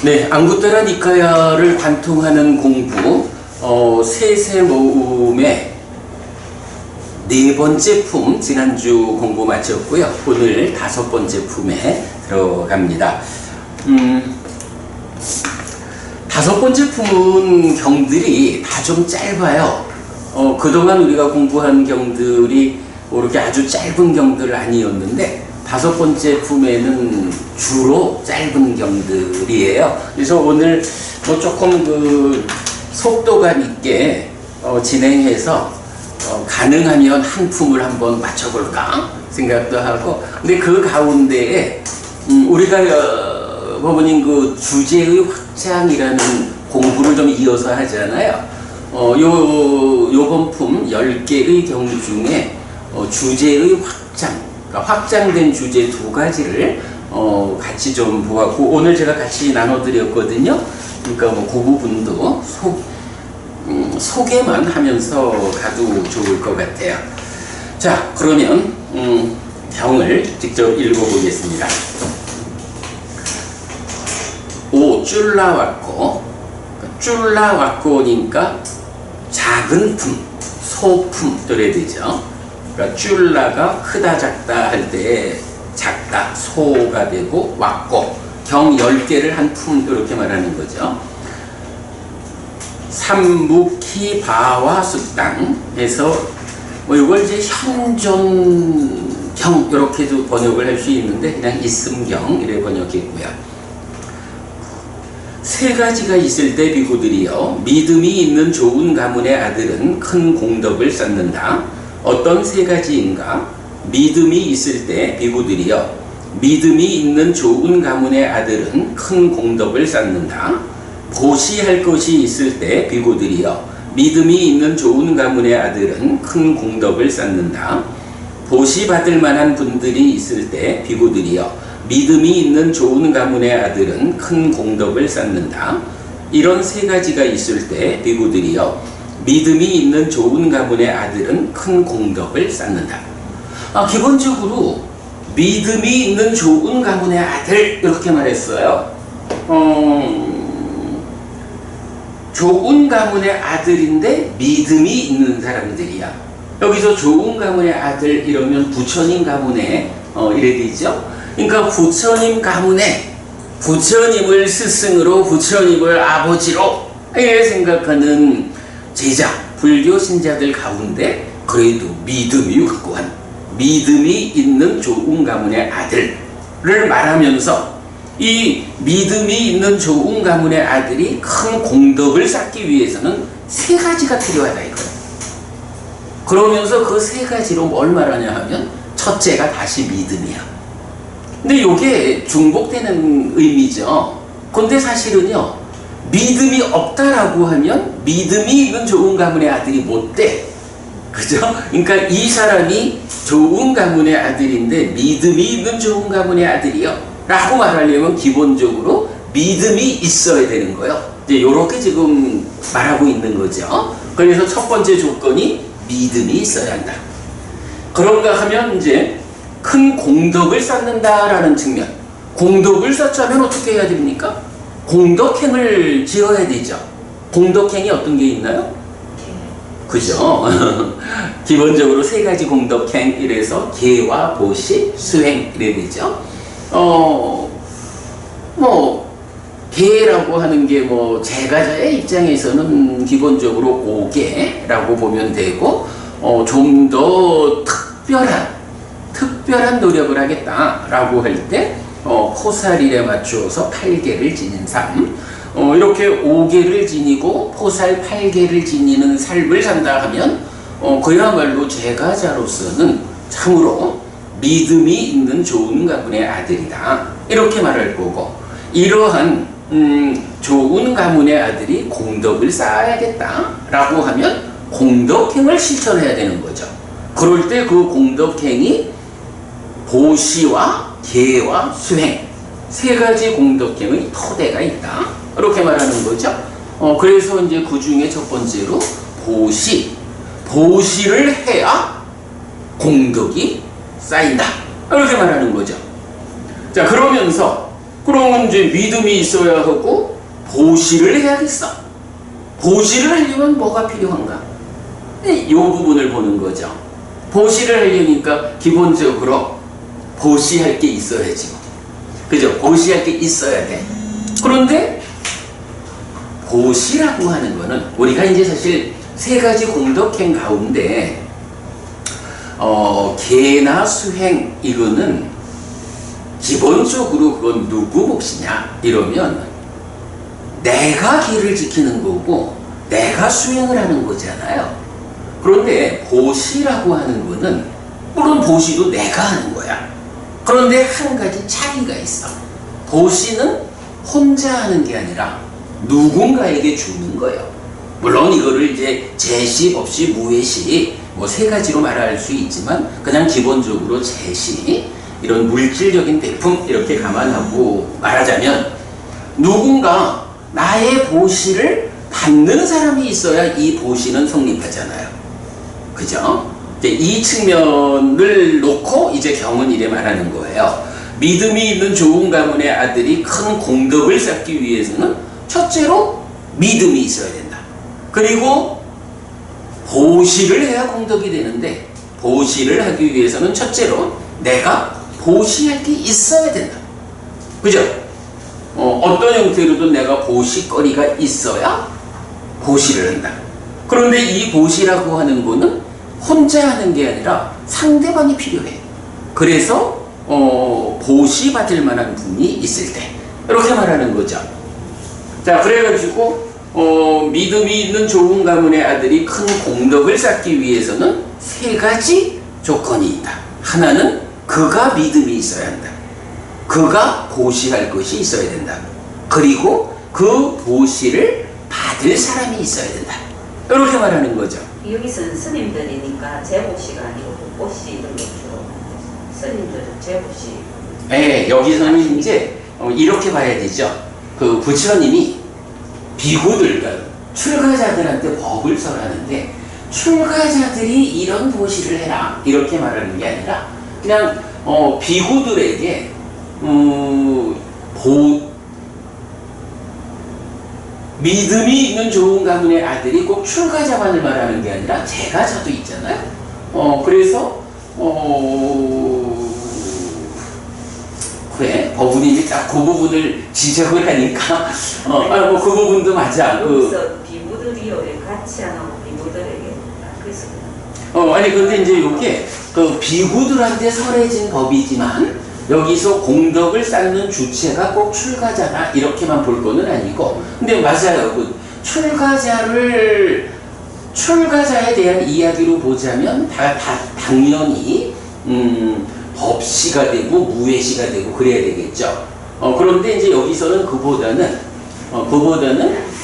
네, 안구따라 니카야를 관통하는 공부 세세 모음의 네 번째 품 지난주 공부 마쳤고요. 오늘 다섯 번째 품에 들어갑니다. 다섯 번째 품은 경들이 다 좀 짧아요. 그동안 우리가 공부한 경들이 이렇게 아주 짧은 경들 아니었는데 다섯 번째 품에는 주로 짧은 경들이에요. 그래서 오늘 조금 그 속도감 있게 진행해서 가능하면 한 품을 한번 맞춰볼까 생각도 하고, 근데 그 가운데에 우리가 법원님 그 주제의 확장이라는 공부를 좀 이어서 하잖아요. 요번 품 10개의 경 중에 주제의 확장, 그러니까 확장된 주제 두 가지를 같이 좀 보았고, 오늘 제가 같이 나눠드렸거든요. 그러니까 뭐 그 부분도 소개만 하면서 가도 좋을 것 같아요. 자, 그러면 경을 직접 읽어보겠습니다. 오 쫄라왔고, 쫄라왔고니까 작은 품, 소품 그래야 되죠. 그러니까 쫄라가 크다 작다 할 때 작다 소가 되고, 왔고 경 10개를 한 품 이렇게 말하는 거죠. 삼묵히 바와 숙당에서 이걸 이제 현존경 이렇게도 번역을 할 수 있는데 그냥 있음경 이렇게 번역했고요. 세 가지가 있을 때 비구들이여 믿음이 있는 좋은 가문의 아들은 큰 공덕을 쌓는다. 어떤 세 가지인가? 믿음이 있을 때 비구들이여 믿음이 있는 좋은 가문의 아들은 큰 공덕을 쌓는다. 보시할 것이 있을 때 비구들이여 믿음이 있는 좋은 가문의 아들은 큰 공덕을 쌓는다. 보시받을 만한 분들이 있을 때 비구들이여 믿음이 있는 좋은 가문의 아들은 큰 공덕을 쌓는다. 이런 세 가지가 있을 때 비구들이여 믿음이 있는 좋은 가문의 아들은 큰 공덕을 쌓는다. 기본적으로 믿음이 있는 좋은 가문의 아들 이렇게 말했어요. 좋은 가문의 아들인데 믿음이 있는 사람들이야. 여기서 좋은 가문의 아들 이러면 부처님 가문에 이래 되죠. 그러니까 부처님 가문에 부처님을 스승으로 부처님을 아버지로 이렇게 생각하는 제자, 불교 신자들 가운데 그래도 믿음이 확고한 믿음이 있는 좋은 가문의 아들을 말하면서 이 믿음이 있는 좋은 가문의 아들이 큰 공덕을 쌓기 위해서는 세 가지가 필요하다 이거예요. 그러면서 그 세 가지로 뭘 말하냐 하면 첫째가 다시 믿음이야. 근데 이게 중복되는 의미죠. 근데 사실은요, 믿음이 없다라고 하면 믿음이 있는 좋은 가문의 아들이 못 돼. 그죠? 그러니까 이 사람이 좋은 가문의 아들인데 믿음이 있는 좋은 가문의 아들이요 라고 말하려면 기본적으로 믿음이 있어야 되는 거예요. 이제 이렇게 지금 말하고 있는 거죠. 그래서 첫 번째 조건이 믿음이 있어야 한다. 그런가 하면 이제 큰 공덕을 쌓는다라는 측면. 공덕을 쌓자면 어떻게 해야 됩니까? 공덕행을 지어야 되죠. 공덕행이 어떤 게 있나요? 그죠? 기본적으로 세 가지 공덕행 이래서 계와 보시, 수행 이래 되죠. 계라고 하는 게 제가자의 입장에서는 기본적으로 5개라고 보면 되고, 좀 더 특별한 노력을 하겠다라고 할 때, 포살일에 맞추어서 8개를 지닌 삶, 이렇게 5개를 지니고 포살 8개를 지니는 삶을 산다 하면, 그야말로 제가자로서는 참으로 믿음이 있는 좋은 가문의 아들이다. 이렇게 말할 거고, 이러한 좋은 가문의 아들이 공덕을 쌓아야겠다라고 하면 공덕행을 실천해야 되는 거죠. 그럴 때 그 공덕행이 보시와 계와 수행 세 가지 공덕행의 토대가 있다. 이렇게 말하는 거죠. 그래서 이제 그 중에 첫 번째로 보시를 해야 공덕이 쌓인다. 이렇게 말하는 거죠. 자, 그러면서 그러면 이제 믿음이 있어야 하고 보시를 해야겠어. 보시를 하려면 뭐가 필요한가? 이 부분을 보는 거죠. 보시를 하려니까 기본적으로 보시할 게 있어야지. 그죠? 보시할 게 있어야 돼. 그런데 보시라고 하는 거는 우리가 이제 사실 세 가지 공덕행 가운데 계나 수행 이거는 기본적으로 그건 누구 몫이냐 이러면 내가 계를 지키는 거고 내가 수행을 하는 거잖아요. 그런데 보시라고 하는 거는 물론 보시도 내가 하는 거야. 그런데 한 가지 차이가 있어. 보시는 혼자 하는 게 아니라 누군가에게 주는 거예요. 물론 이거를 이제 제시, 법시, 무예시 뭐 세 가지로 말할 수 있지만 그냥 기본적으로 제시, 이런 물질적인 대품 이렇게 감안하고 말하자면 누군가 나의 보시를 받는 사람이 있어야 이 보시는 성립하잖아요. 그죠? 이 측면을 놓고 이제 경은 이래 말하는 거예요. 믿음이 있는 좋은 가문의 아들이 큰 공덕을 쌓기 위해서는 첫째로 믿음이 있어야 된다. 그리고 보시를 해야 공덕이 되는데 보시를 하기 위해서는 첫째로 내가 보시할 게 있어야 된다. 그죠? 어떤 형태로든 내가 보시거리가 있어야 보시를 한다. 그런데 이 보시라고 하는 거는 혼자 하는 게 아니라 상대방이 필요해. 그래서 보시 받을 만한 분이 있을 때 이렇게 말하는 거죠. 자, 그래가지고 믿음이 있는 좋은 가문의 아들이 큰 공덕을 쌓기 위해서는 세 가지 조건이 있다. 하나는 그가 믿음이 있어야 한다. 그가 보시할 것이 있어야 된다. 그리고 그 보시를 받을 사람이 있어야 된다. 이렇게 말하는 거죠. 여기서는 스님들이니까 제보시가 아니고 보시 이런 게 주로 스님들은 제보시. 네, 여기서는 이제 이렇게 봐야 되죠. 그 부처님이 비구들, 그러니까 출가자들한테 법을 설하는데 출가자들이 이런 보시를 해라 이렇게 말하는 게 아니라 그냥 비구들에게 믿음이 있는 좋은 가문의 아들이 꼭 출가자만을 말하는 게 아니라 재가자도 있잖아요. 그래서 그래, 법문이 딱 그 부분을 지적을 하니까 뭐 그 부분도 맞아. 여기서 비구들이요 같이 안 하고 비구들에게 그래서 아니 근데 이제 이게 그 비구들한테 설해진 법이지만 여기서 공덕을 쌓는 주체가 꼭 출가자다 이렇게만 볼 거는 아니고, 근데 맞아요. 그 출가자에 대한 이야기로 보자면 다 당연히 법시가 되고 무예시가 되고 그래야 되겠죠. 그런데 이제 여기서는 그보다는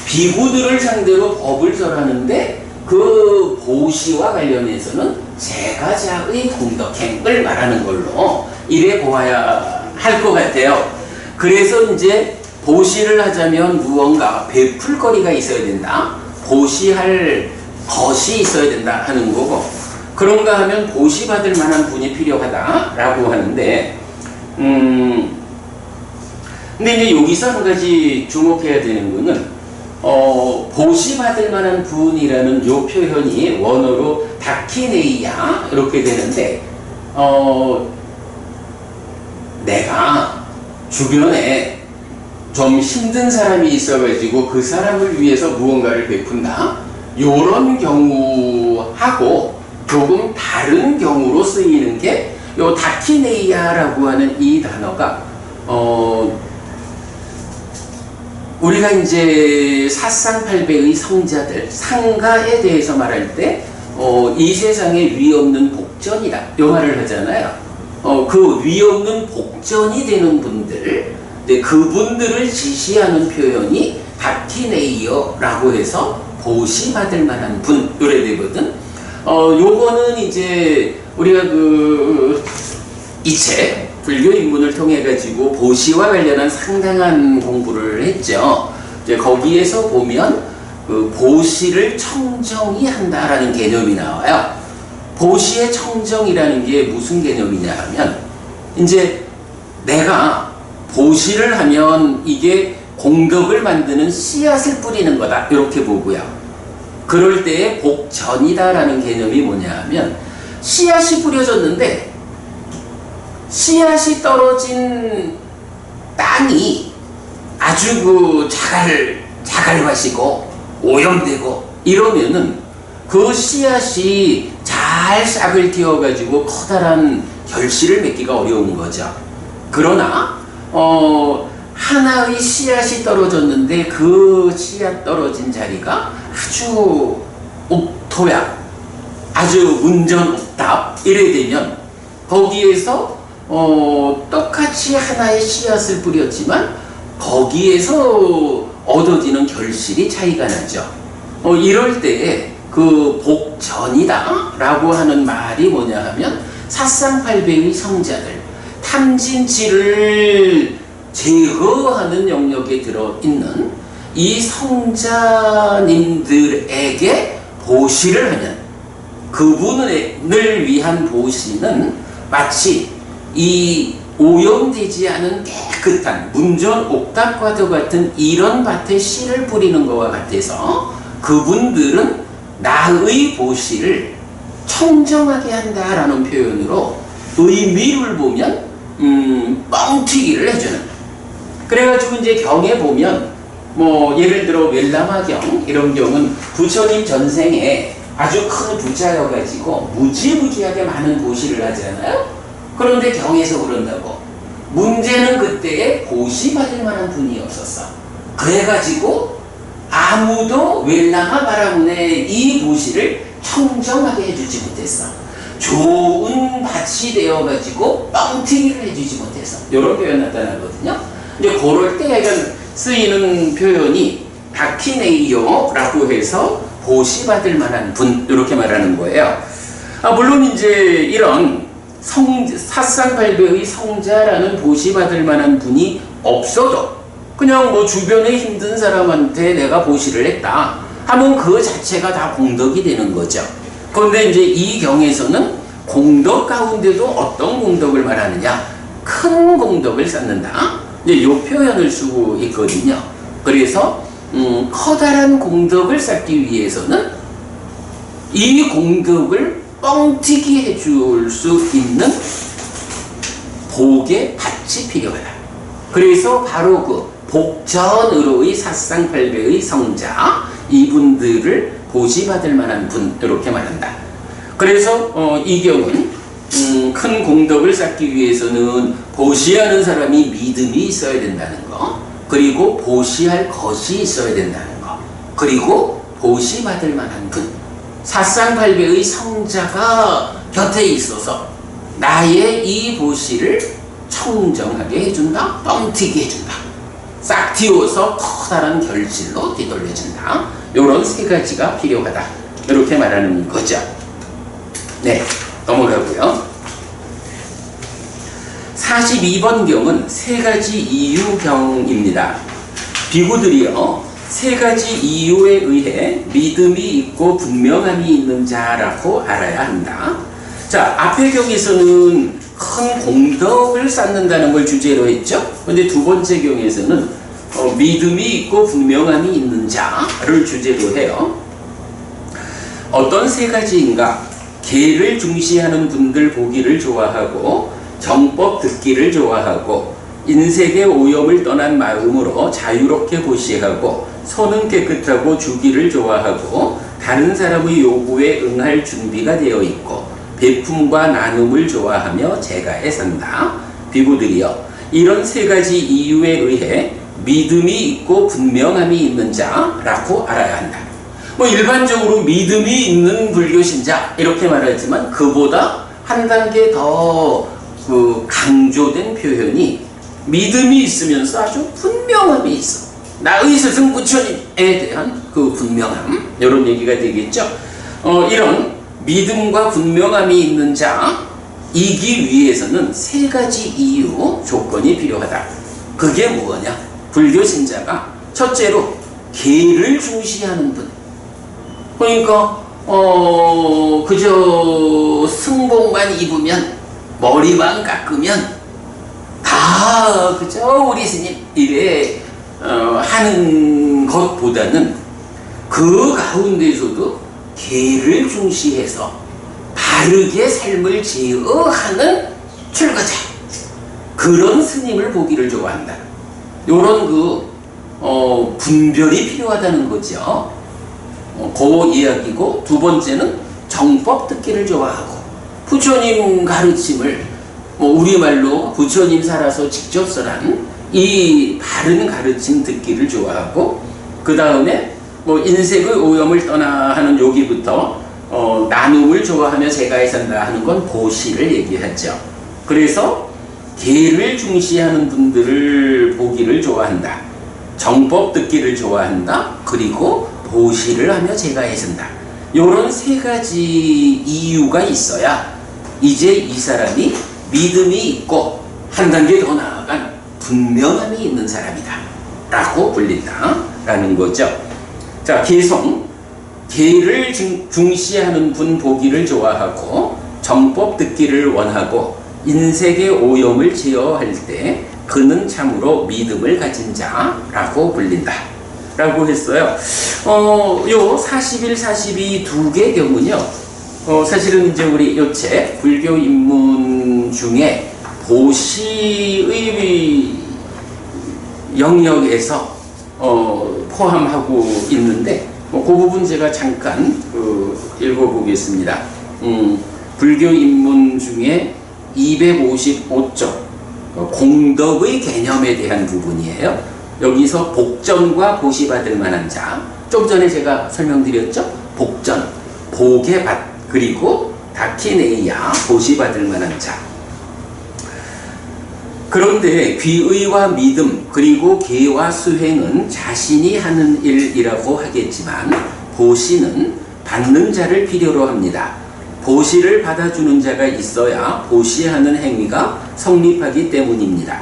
비구들을 상대로 법을 설하는데 그 보시와 관련해서는 재가자의 공덕행을 말하는 걸로 이래 보아야 할 것 같아요. 그래서 이제 보시를 하자면 무언가 베풀 거리가 있어야 된다. 보시할 것이 있어야 된다 하는 거고, 그런가 하면 보시받을 만한 분이 필요하다라고 하는데, 근데 이제 여기서 한 가지 주목해야 되는 거는, 보시받을 만한 분이라는 요 표현이 원어로 다키네이야 이렇게 되는데, 내가 주변에 좀 힘든 사람이 있어가지고 그 사람을 위해서 무언가를 베푼다, 요런 경우하고 조금 다른 경우로 쓰이는 게 요 다키네이아라고 하는 이 단어가 우리가 이제 사상팔배의 성자들 상가에 대해서 말할 때 이 세상에 위 없는 복전이다 요 말을 하잖아요. 그 위 없는 복전이 되는 분들, 그분들을 지시하는 표현이 다키네이어라고 해서 보시받을 만한 분 요래 되거든. 요거는 이제 우리가 이 책 불교 입문을 통해 가지고 보시와 관련한 상당한 공부를 했죠. 이제 거기에서 보면 그 보시를 청정이 한다라는 개념이 나와요. 보시의 청정이라는 게 무슨 개념이냐 하면, 이제 내가 보시를 하면 이게 공덕을 만드는 씨앗을 뿌리는 거다 이렇게 보고요. 그럴 때에 복전이다라는 개념이 뭐냐 하면 씨앗이 뿌려졌는데 씨앗이 떨어진 땅이 아주 그 자갈밭이고 오염되고 이러면은 그 씨앗이 잘 싹을 틔워가지고 커다란 결실을 맺기가 어려운 거죠. 그러나 하나의 씨앗이 떨어졌는데 그 씨앗 떨어진 자리가 아주 옥토야, 아주 운전옥답 이래 되면 거기에서 똑같이 하나의 씨앗을 뿌렸지만 거기에서 얻어지는 결실이 차이가 나죠. 이럴 때에 그 복전이다 라고 하는 말이 뭐냐 하면 사상팔배의 성자들, 탐진치를 제거하는 영역에 들어있는 이 성자님들에게 보시를 하면 그분을 위한 보시는 마치 이 오염되지 않은 깨끗한 문전옥답과도 같은 이런 밭에 씨를 뿌리는 것과 같아서 그분들은 나의 보시를 청정하게 한다라는 표현으로 의미를 보면 뻥튀기를 해주는. 그래가지고 이제 경에 보면 뭐 예를 들어 웰라마경 이런 경우는 부처님 전생에 아주 큰 부자여가지고 무지무지하게 많은 보시를 하잖아요. 그런데 경에서 그런다고 문제는 그때에 보시 받을 만한 분이 없었어. 그래가지고 아무도 웰라마 바라문의 이 보시를 청정하게 해주지 못했어. 좋은 밭이 되어가지고 뻥튀기를 해주지 못했어. 이런 표현 나타나거든요. 이제 그럴 때 약간 쓰이는 표현이 다키네이요라고 해서 보시 받을 만한 분 이렇게 말하는 거예요. 물론 이제 이런 사상팔배의 성자라는 보시 받을 만한 분이 없어도 그냥 뭐 주변에 힘든 사람한테 내가 보시를 했다 하면 그 자체가 다 공덕이 되는 거죠. 그런데 이제 이 경에서는 공덕 가운데도 어떤 공덕을 말하느냐, 큰 공덕을 쌓는다. 이제 이 표현을 쓰고 있거든요. 그래서 커다란 공덕을 쌓기 위해서는 이 공덕을 뻥튀기 해줄 수 있는 복의 밭이 필요하다. 그래서 바로 그 복전으로의 사상팔배의 성자, 이분들을 보시받을 만한 분 이렇게 말한다. 그래서 이 경우는 큰 공덕을 쌓기 위해서는 보시하는 사람이 믿음이 있어야 된다는 거, 그리고 보시할 것이 있어야 된다는 거, 그리고 보시받을 만한 분, 사상팔배의 성자가 곁에 있어서 나의 이 보시를 청정하게 해준다, 뻥튀기 해준다, 싹 틔워서 커다란 결실로 뒤돌려준다. 이런 세 가지가 필요하다. 이렇게 말하는 거죠. 네, 넘어가고요. 42번 경은 세 가지 이유경입니다. 비구들이요, 세 가지 이유에 의해 믿음이 있고 분명함이 있는 자라고 알아야 한다. 자, 앞의 경에서는 큰 공덕을 쌓는다는 걸 주제로 했죠. 근데 두 번째 경에서는 믿음이 있고 분명함이 있는 자를 주제로 해요. 어떤 세 가지인가? 계를 중시하는 분들 보기를 좋아하고, 정법 듣기를 좋아하고, 인색의 오염을 떠난 마음으로 자유롭게 보시하고, 손은 깨끗하고 주기를 좋아하고, 다른 사람의 요구에 응할 준비가 되어 있고, 베품과 나눔을 좋아하며 제가에 산다. 비구들이여, 이런 세 가지 이유에 의해 믿음이 있고 분명함이 있는 자라고 알아야 한다. 뭐 일반적으로 믿음이 있는 불교신자 이렇게 말하지만 그보다 한 단계 더 강조된 표현이 믿음이 있으면서 아주 분명함이 있어. 나의 스승 부처님에 대한 그 분명함, 이런 얘기가 되겠죠. 이런 믿음과 분명함이 있는 자이기 위해서는 세 가지 이유, 조건이 필요하다. 그게 뭐냐? 불교신자가 첫째로 계를 중시하는 분. 그러니까 그저 승복만 입으면, 머리만 깎으면 다 그죠? 우리 스님 이래 하는 것보다는 그 가운데서도 개를 중시해서 바르게 삶을 제어하는 출가자, 그런 스님을 보기를 좋아한다. 요런 분별이 필요하다는 거죠. 그 이야기고, 두 번째는 정법 듣기를 좋아하고, 부처님 가르침을 우리말로 부처님 살아서 직접 설한 이 바른 가르침 듣기를 좋아하고, 그 다음에 인색의 오염을 떠나 하는 여기부터 나눔을 좋아하며 제가에 산다 하는 건 보시를 얘기하죠. 그래서 개를 중시하는 분들을 보기를 좋아한다. 정법 듣기를 좋아한다. 그리고 보시를 하며 제가에 산다. 요런 세 가지 이유가 있어야 이제 이 사람이 믿음이 있고 한 단계 더 나아간 분명함이 있는 사람이다 라고 불린다 라는 거죠. 자, 개성, 개를 중시하는 분 보기를 좋아하고 정법 듣기를 원하고 인색의 오염을 제어할 때 그는 참으로 믿음을 가진 자라고 불린다 라고 했어요. 요 41, 42 두 개 경우는요, 사실은 이제 우리 요 책 불교 입문 중에 보시의 영역에서 포함하고 있는데, 그 부분 제가 잠깐 읽어보겠습니다. 불교 입문 중에 255쪽 공덕의 개념에 대한 부분이에요. 여기서 복전과 보시받을 만한 자, 좀 전에 제가 설명드렸죠. 복전, 복의 받, 그리고 다키네이야, 보시받을 만한 자. 그런데 귀의와 믿음 그리고 계와 수행은 자신이 하는 일이라고 하겠지만 보시는 받는 자를 필요로 합니다. 보시를 받아주는 자가 있어야 보시하는 행위가 성립하기 때문입니다.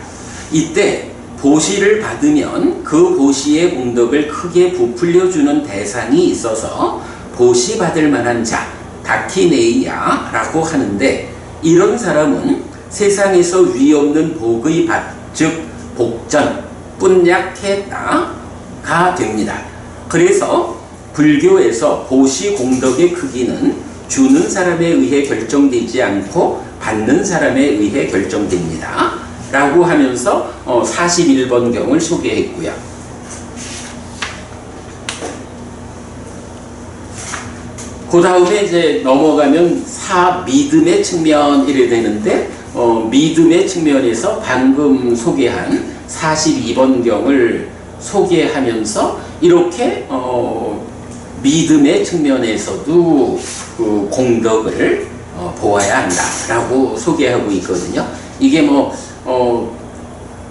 이때 보시를 받으면 그 보시의 공덕을 크게 부풀려주는 대상이 있어서 보시받을 만한 자, 다키네이야라고 하는데, 이런 사람은 세상에서 위없는 복의 받, 즉 복전, 뿐약했다가 됩니다. 그래서 불교에서 보시 공덕의 크기는 주는 사람에 의해 결정되지 않고 받는 사람에 의해 결정됩니다 라고 하면서 41번 경을 소개했고요. 그 다음에 이제 넘어가면 믿음의 측면 이래 되는데, 믿음의 측면에서 방금 소개한 42번 경을 소개하면서 이렇게 믿음의 측면에서도 그 공덕을 보아야 한다라고 소개하고 있거든요. 이게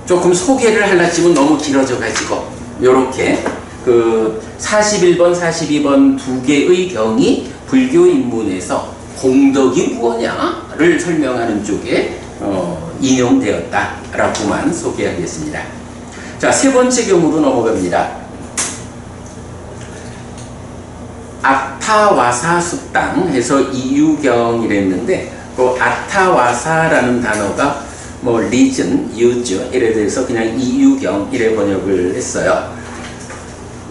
조금 소개를 하려지면 너무 길어져 가지고 이렇게 그 41번, 42번 두 개의 경이 불교 입문에서 공덕이 무엇냐를 설명하는 쪽에 인용되었다라고만 소개하겠습니다. 자, 세 번째 경으로 넘어갑니다. 아타와사 숙당 해서 이유경이랬는데, 그 아타와사라는 단어가 리즌, 유주 이래 돼서 그냥 이유경 이래 번역을 했어요.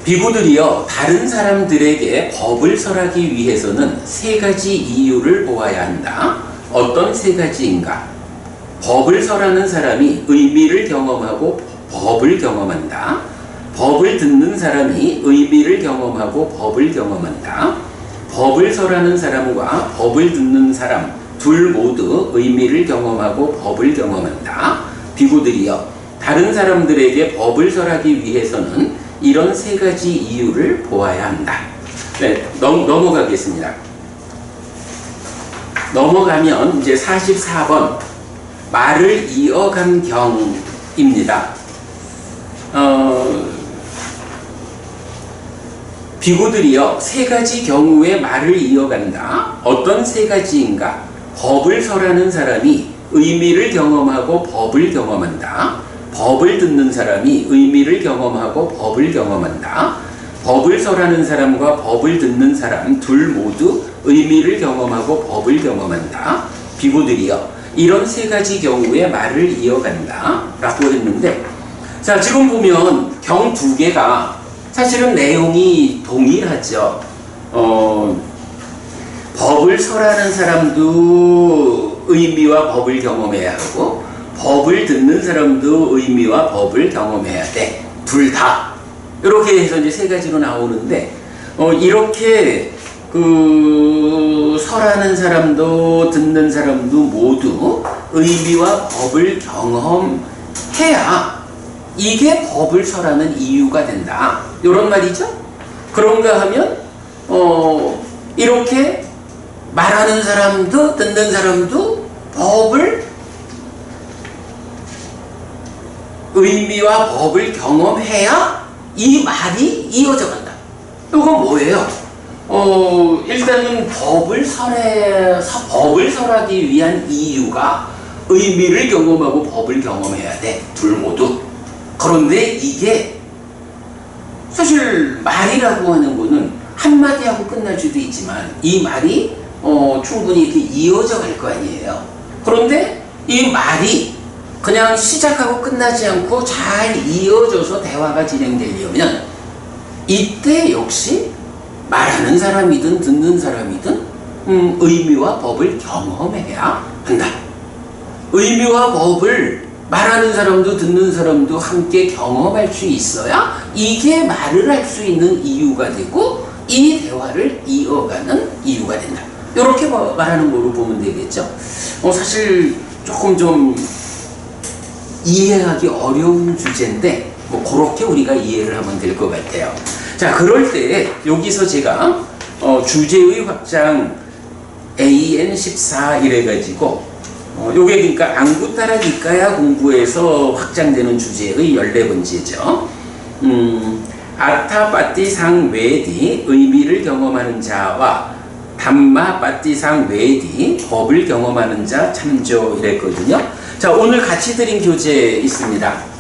비구들이여, 다른 사람들에게 법을 설하기 위해서는 세 가지 이유를 보아야 한다. 어떤 세 가지인가? 법을 설하는 사람이 의미를 경험하고 법을 경험한다. 법을 듣는 사람이 의미를 경험하고 법을 경험한다. 법을 설하는 사람과 법을 듣는 사람 둘 모두 의미를 경험하고 법을 경험한다. 비구들이여, 다른 사람들에게 법을 설하기 위해서는 이런 세 가지 이유를 보아야 한다. 네, 넘어가겠습니다. 넘어가면 이제 44번 말을 이어간 경입니다. 비구들이여, 세 가지 경우에 말을 이어간다. 어떤 세 가지인가? 법을 설하는 사람이 의미를 경험하고 법을 경험한다. 법을 듣는 사람이 의미를 경험하고 법을 경험한다. 법을 설하는 사람과 법을 듣는 사람 둘 모두 의미를 경험하고 법을 경험한다. 비구들이여, 이런 세 가지 경우에 말을 이어간다 라고 했는데, 자, 지금 보면 경 두 개가 사실은 내용이 동일하죠. 법을 설하는 사람도 의미와 법을 경험해야 하고, 법을 듣는 사람도 의미와 법을 경험해야 돼. 둘 다. 이렇게 해서 이제 세 가지로 나오는데, 이렇게 설하는 사람도 듣는 사람도 모두 의미와 법을 경험해야 이게 법을 설하는 이유가 된다. 이런 말이죠. 그런가 하면 이렇게 말하는 사람도 듣는 사람도 법을 의미와 법을 경험해야 이 말이 이어져 간다. 이건 뭐예요? 일단은 법을 설하기 위한 이유가 의미를 경험하고 법을 경험해야 돼. 둘 모두. 그런데 이게 사실 말이라고 하는 거는 한마디 하고 끝날 수도 있지만 이 말이 충분히 이렇게 이어져 갈 거 아니에요. 그런데 이 말이 그냥 시작하고 끝나지 않고 잘 이어져서 대화가 진행되려면 이때 역시 말하는 사람이든 듣는 사람이든 의미와 법을 경험해야 한다. 의미와 법을 말하는 사람도 듣는 사람도 함께 경험할 수 있어야 이게 말을 할 수 있는 이유가 되고 이 대화를 이어가는 이유가 된다. 이렇게 말하는 거로 보면 되겠죠. 사실 조금 좀 이해하기 어려운 주제인데 그렇게 우리가 이해를 하면 될 것 같아요. 자, 그럴 때 여기서 제가 주제의 확장 AN14 이래가지고 요게 그러니까 앙구타라 니까야 공부에서 확장되는 주제의 14번째죠. 아타파티상 외디 의미를 경험하는 자와 담마파티상 외디 법을 경험하는 자 참조 이랬거든요. 자, 오늘 같이 드린 교재 있습니다.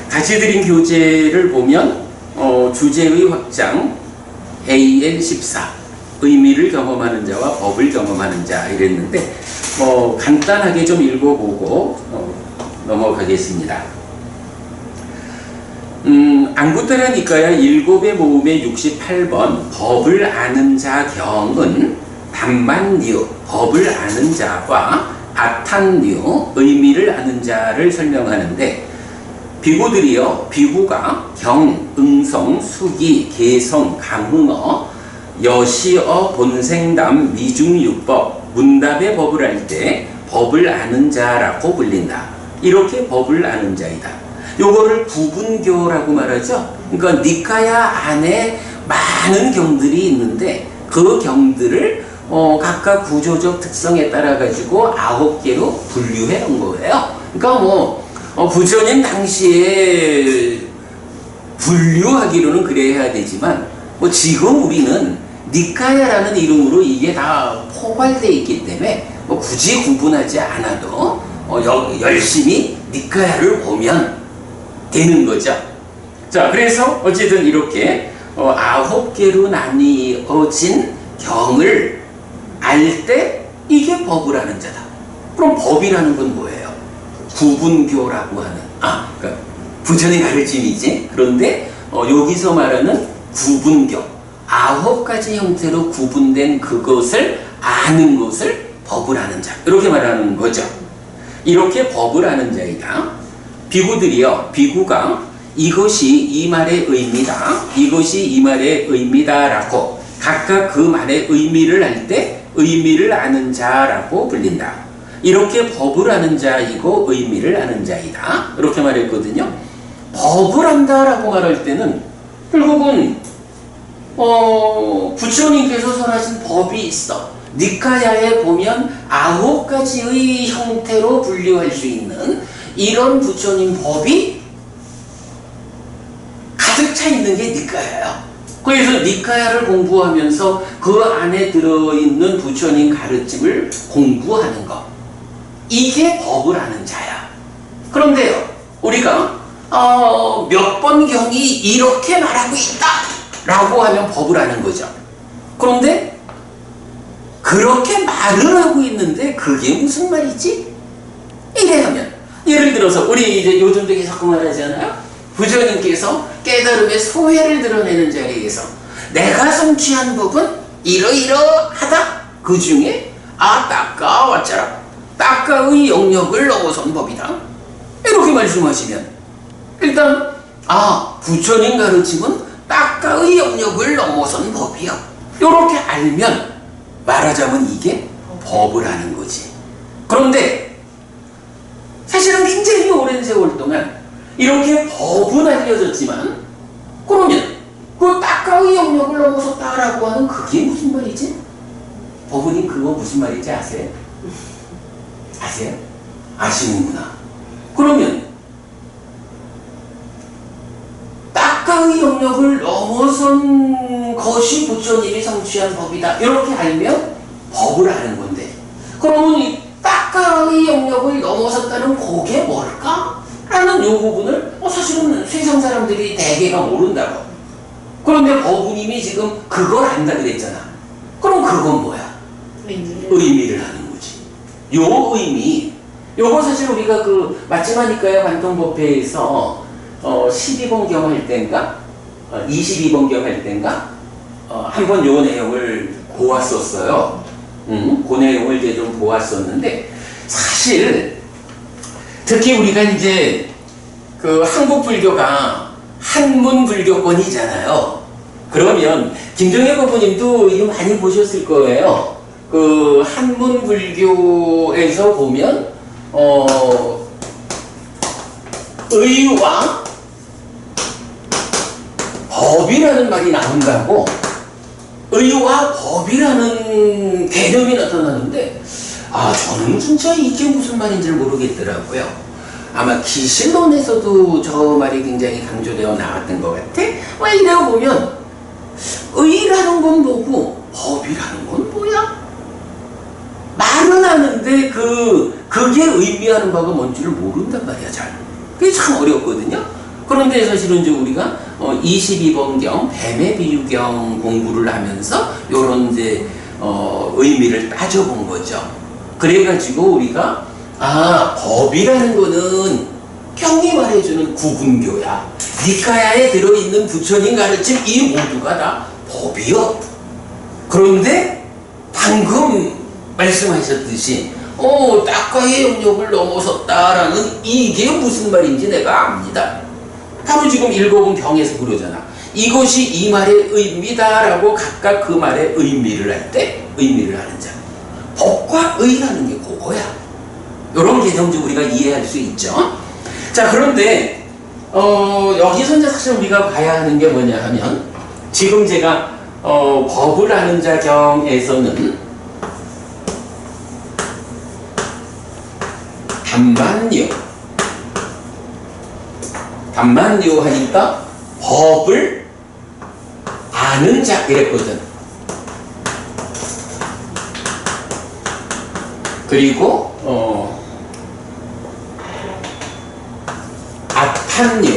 같이 드린 교재를 보면 주제의 확장 AN14 의미를 경험하는 자와 법을 경험하는 자 이랬는데 간단하게 좀 읽어보고 넘어가겠습니다. 앙구타라 니까야 7의 모음의 68번 법을 아는 자 경은 담만류 법을 아는 자와 아탄류 의미를 아는 자를 설명하는데, 비구들이요, 비구가 경, 응성, 수기, 개성, 강흥어, 여시어, 본생담, 미중유법, 문답의 법을 할 때 법을 아는 자라고 불린다. 이렇게 법을 아는 자이다. 요거를 구분교라고 말하죠. 그러니까 니카야 안에 많은 경들이 있는데 그 경들을 각각 구조적 특성에 따라 가지고 9개로 분류해 온 거예요. 그러니까 부처님 당시에 분류하기로는 그래야 되지만 지금 우리는 니카야라는 이름으로 이게 다 포괄되어 있기 때문에 굳이 구분하지 않아도 열심히 니카야를 보면 되는 거죠. 자, 그래서 어쨌든 이렇게 9개로 나뉘어진 경을 알 때 이게 법을 아는 자다. 그럼 법이라는 건 뭐예요? 구분교라고 하는 그러니까 부처님 가르침이지. 그런데 여기서 말하는 구분교 9가지 형태로 구분된 그것을 아는 것을 법을 아는 자 이렇게 말하는 거죠. 이렇게 법을 아는 자이다. 비구들이요, 비구가 이것이 이 말의 의미다, 이것이 이 말의 의미다라고 각각 그 말의 의미를 알 때 의미를 아는 자라고 불린다. 이렇게 법을 아는 자이고 의미를 아는 자이다. 이렇게 말했거든요. 법을 안다라고 말할 때는 결국은 부처님께서 설하신 법이 있어. 니카야에 보면 9가지의 형태로 분류할 수 있는 이런 부처님 법이 가득 차 있는 게 니카야예요. 그래서 니카야를 공부하면서 그 안에 들어있는 부처님 가르침을 공부하는 것, 이게 법을 아는 자야. 그런데요, 우리가 몇 번 경이 이렇게 말하고 있다 라고 하면 법을 아는 거죠. 그런데 그렇게 말을 하고 있는데 그게 무슨 말이지? 이래 하면 예를 들어서 우리 이제 요즘도 계속 그 말하잖아요. 부처님께서 깨달음의 소회를 드러내는 자리에서 내가 성취한 법은 이러이러하다. 그 중에 따까워짜라 따까의 영역을 넘어선 법이다. 이렇게 말씀하시면 일단 부처님 가르침은 따까의 영역을 넘어선 법이요. 이렇게 알면 말하자면 이게 법을 아는 거지. 그런데 사실은 굉장히 오랜 세월 동안 이렇게 법은 알려졌지만 그러면 그 따까의 영역을 넘어섰다라고 하는 그게 무슨 말이지? 법은이 그거 무슨 말인지 아세요? 아세요? 아시는구나. 그러면 따까의 영역을 넘어선 것이 부처님이 성취한 법이다. 이렇게 알면 법을 아는 건데 그러면 이 따까의 영역을 넘어섰다는 그게 뭘까? 라는 이 부분을 사실은 세상 사람들이 대개가 모른다고. 그런데 법부님이 지금 그걸 안다 그랬잖아. 그럼 그건 뭐야? 의미를 하는 거지. 요 의미, 요거 사실 우리가 그 맞지마니까요 관통법회에서 12번경 할 때인가 22번경 할 때인가 한번 요 내용을 보았었어요. 그 내용을 이제 좀 보았었는데 사실 특히 우리가 이제 그 한국 불교가 한문 불교권이잖아요. 그러면 김정혜 법부님도 이거 많이 보셨을 거예요. 그 한문 불교에서 보면 의와 법이라는 말이 나온다고. 의와 법이라는 개념이 나타나는데 저는 진짜 이게 무슨 말인지 모르겠더라고요. 아마 기실론에서도 저 말이 굉장히 강조되어 나왔던 것 같아. 왜 이래가 보면 의라는 건 뭐고 법이라는 건 뭐야? 말은 하는데 그게 의미하는 바가 뭔지를 모른단 말이야. 잘. 그게 참 어렵거든요. 그런데 사실은 이제 우리가 22번경 뱀의 비유경 공부를 하면서 요런 이제 의미를 따져본 거죠. 그래가지고 우리가 법이라는 거는 경이 말해주는 구분교야. 니카야에 들어있는 부처님 가르침 이 모두가 다 법이요. 그런데 방금 말씀하셨듯이 따까의 영역을 넘어섰다라는 이게 무슨 말인지 내가 압니다. 바로 지금 읽어본 경에서 그러잖아. 이것이 이 말의 의미다라고 각각 그 말의 의미를 할 때 의미를 하는 자. 법과 의라는 게 그거야. 이런 개념도 우리가 이해할 수 있죠. 자, 그런데 여기서 이제 사실 우리가 봐야 하는 게 뭐냐 하면 지금 제가 법을 아는 자 경에서는 담만요 하니까 법을 아는 자 이랬거든. 그리고 아탄요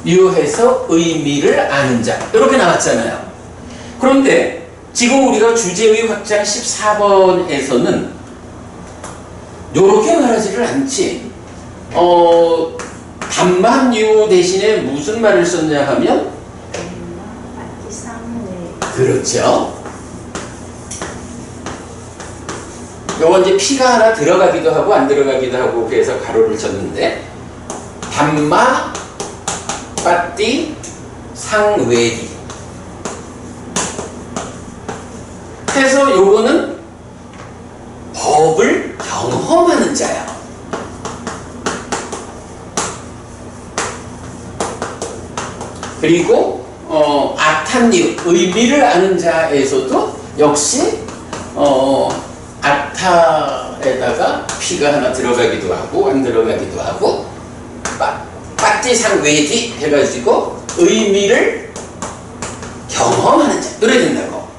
유해서 의미를 아는 자 이렇게 나왔잖아요. 그런데 지금 우리가 주제의 확장 14번에서는 요렇게 말하지를 않지. 담만유 대신에 무슨 말을 썼냐 하면 그렇죠. 요건 이제 피가 하나 들어가기도 하고 안 들어가기도 하고 그래서 가로를 쳤는데 담마 빠띠 상외디 해서 요거는 법을 경험하는 자야. 그리고 아탄유 의미를 아는 자에서도 역시 아타에다가 피가 하나 들어가기도 하고 안 들어가기도 하고 빠띠상 외디 해가지고 의미를 경험하는 자 이래야 된다고.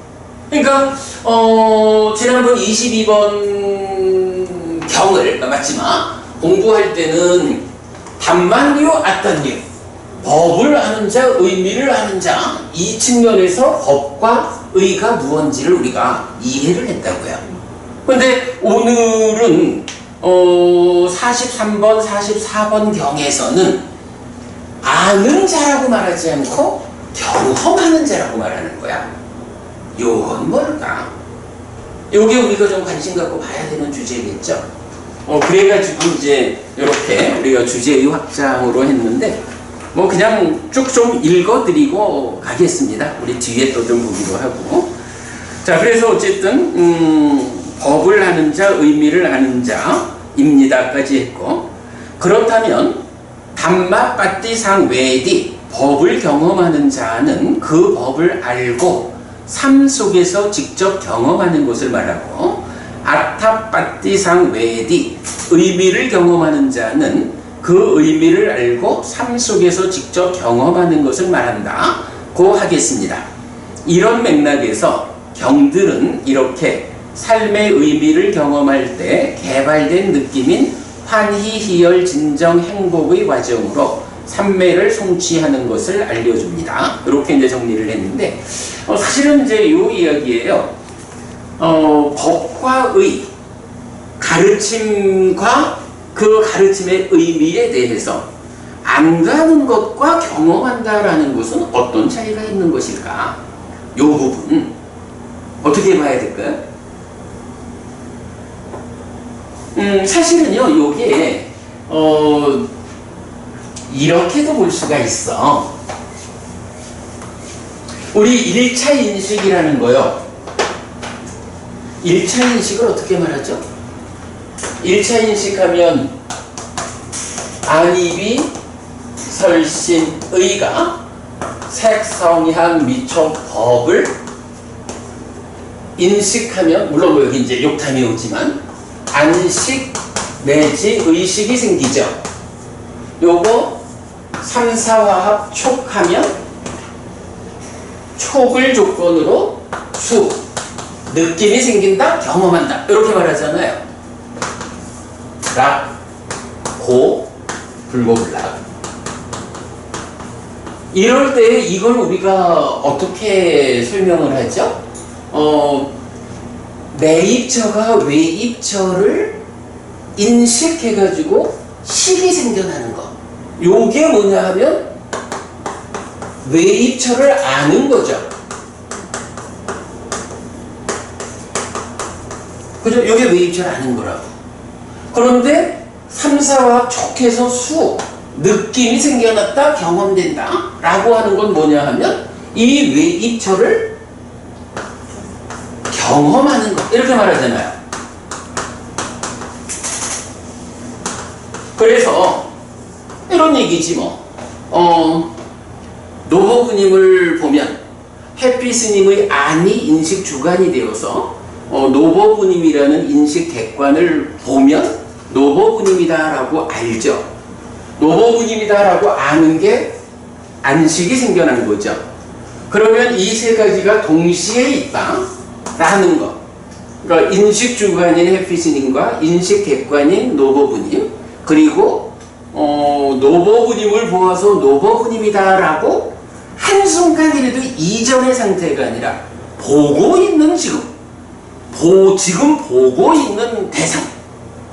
그러니까 지난번 22번 경을 맞지마 공부할 때는 담만유 아탄유 법을 아는 자, 의미를 아는 자, 이 측면에서 법과 의가 무언지를 우리가 이해를 했다고요. 근데 오늘은 43번, 44번 경에서는 아는 자라고 말하지 않고 경험하는 자라고 말하는 거야. 요건 뭘까? 요게 우리가 좀 관심 갖고 봐야 되는 주제겠죠. 그래가지고 이제 이렇게 우리가 주제의 확장으로 했는데 뭐 그냥 쭉 좀 읽어드리고 가겠습니다. 우리 뒤에 또 좀 보기도 하고. 자, 그래서 어쨌든 법을 아는 자, 의미를 아는 자입니다까지 했고, 그렇다면 담마 빠띠상 외디 법을 경험하는 자는 그 법을 알고 삶 속에서 직접 경험하는 것을 말하고, 아타 빠띠상 외디 의미를 경험하는 자는 그 의미를 알고 삶 속에서 직접 경험하는 것을 말한다고 하겠습니다. 이런 맥락에서 경들은 이렇게 삶의 의미를 경험할 때 개발된 느낌인 환희, 희열, 진정, 행복의 과정으로 삼매를 성취하는 것을 알려줍니다. 이렇게 이제 정리를 했는데, 사실은 이제 이 이야기예요. 법과 의, 가르침과 그 가르침의 의미에 대해서 안다는 것과 경험한다라는 것은 어떤 차이가 있는 것일까? 이 부분 어떻게 봐야 될까요? 사실은요, 요게 이렇게도 볼 수가 있어. 우리 1차 인식이라는 거요. 1차 인식을 어떻게 말하죠? 1차 인식하면 안입이, 설신, 의가 색, 성향, 미촉, 법을 인식하면, 물론 뭐 여기 이제 욕탐이 오지만 안식 내지 의식이 생기죠. 요거 삼사화합 촉하면 촉을 조건으로 수, 느낌이 생긴다, 경험한다, 이렇게 말하잖아요. 락, 고, 불고불락. 이럴 때 이걸 우리가 어떻게 설명을 하죠? 내입처가 외입처를 인식해가지고 식이 생겨나는 거. 요게 뭐냐 하면 외입처를 아는 거죠. 그죠? 요게 외입처를 아는 거라고. 그런데 3사와 촉해서 수, 느낌이 생겨났다, 경험된다 라고 하는 건 뭐냐 하면 이 외입처를 경험하는 것, 이렇게 말하잖아요. 그래서 이런 얘기지 뭐. 노버부님을 보면 해피스님의 안이 인식 주관이 되어서 노버부님이라는 인식 객관을 보면 노버부님이다라고 알죠. 노버부님이다라고 아는 게 안식이 생겨난 거죠. 그러면 이 세 가지가 동시에 있다라는 거. 그러니까 인식 주관인 해피스님과 인식 객관인 노버부님, 그리고 노버부님을 보아서 노버부님이다라고 한순간이라도 이전의 상태가 아니라 보고 있는 지금 보고 있는 대상,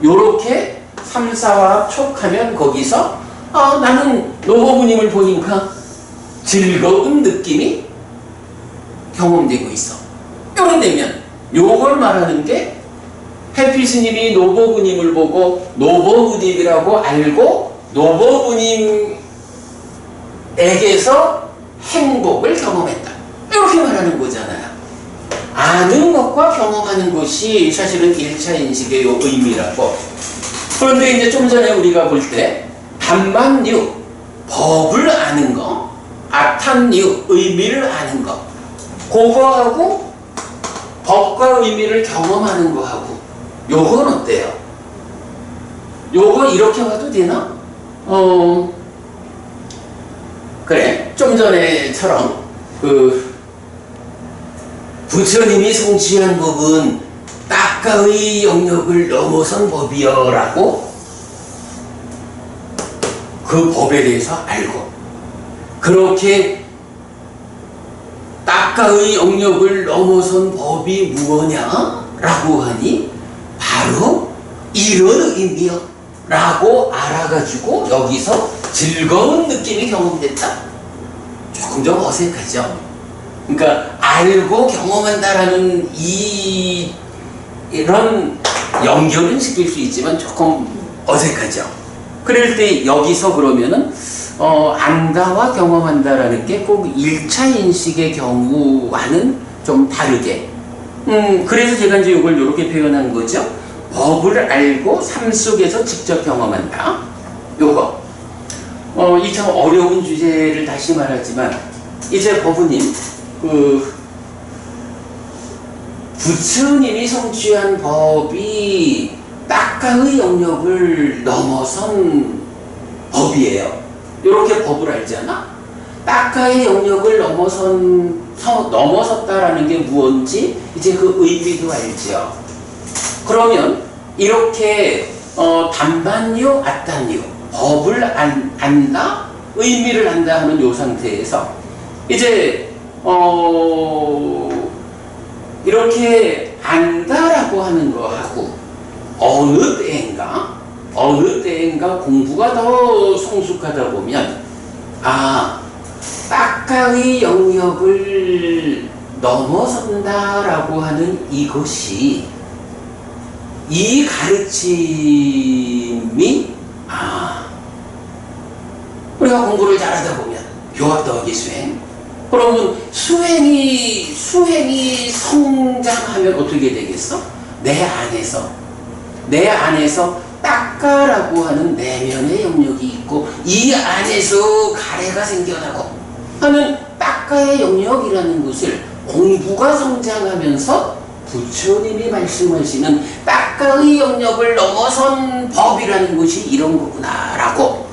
요렇게 3사와 촉하면 거기서 나는 노버부님을 보니까 즐거운 느낌이 경험되고 있어. 이런 데면 요걸 말하는 게 해피스님이 노버부님을 보고 노버부님이라고 알고 노버부님에게서 행복을 경험했다, 이렇게 말하는 거잖아요. 아는 것과 경험하는 것이 사실은 1차 인식의 요 의미라고. 그런데 이제 좀 전에 우리가 볼 때 담만유, 법을 아는 거, 아탄유, 의미를 아는 거, 그거하고 법과 의미를 경험하는 거하고 요건 어때요? 요거 이렇게 봐도 되나? 그래, 좀 전에처럼 부처님이 성취한 법은 딱가의 영역을 넘어선 법이여라고 그 법에 대해서 알고, 그렇게 딱가의 영역을 넘어선 법이 무엇냐? 라고 하니 바로 이런 의미요 라고 알아가지고 여기서 즐거운 느낌이 경험됐다. 조금 좀 어색하죠. 그러니까 알고 경험한다라는 이런 연결은 시킬 수 있지만 조금 어색하죠. 그럴 때 여기서 그러면은 안다와 경험한다라는 게 꼭 1차 인식의 경우와는 좀 다르게 그래서 제가 이제 이걸 이렇게 표현한 거죠. 법을 알고 삶 속에서 직접 경험한다. 요거 이 참 어려운 주제를 다시 말하지만 이제 법우님 부처님이 성취한 법이 딱가의 영역을 넘어선 법이에요. 이렇게 법을 알잖아. 딱가의 영역을 넘어섰다라는 게 무엇인지 이제 그 의미도 알죠. 그러면 이렇게 단반요, 앞단요, 법을 안다, 의미를 안다 하는 요 상태에서 이제 이렇게 안다라고 하는 거하고 어느 때인가 공부가 더 성숙하다 보면 딱가의 영역을 넘어선다라고 하는 이것이 이 가르침이 우리가 공부를 잘하다 보면 교합 더하기 수행 그러면 수행이 성장하면 어떻게 되겠어? 내 안에서 딱가라고 하는 내면의 영역이 있고 이 안에서 가래가 생겨나고 하는 딱가의 영역이라는 것을 공부가 성장하면서 부처님이 말씀하시는 딱가의 영역을 넘어선 법이라는 것이 이런 거구나 라고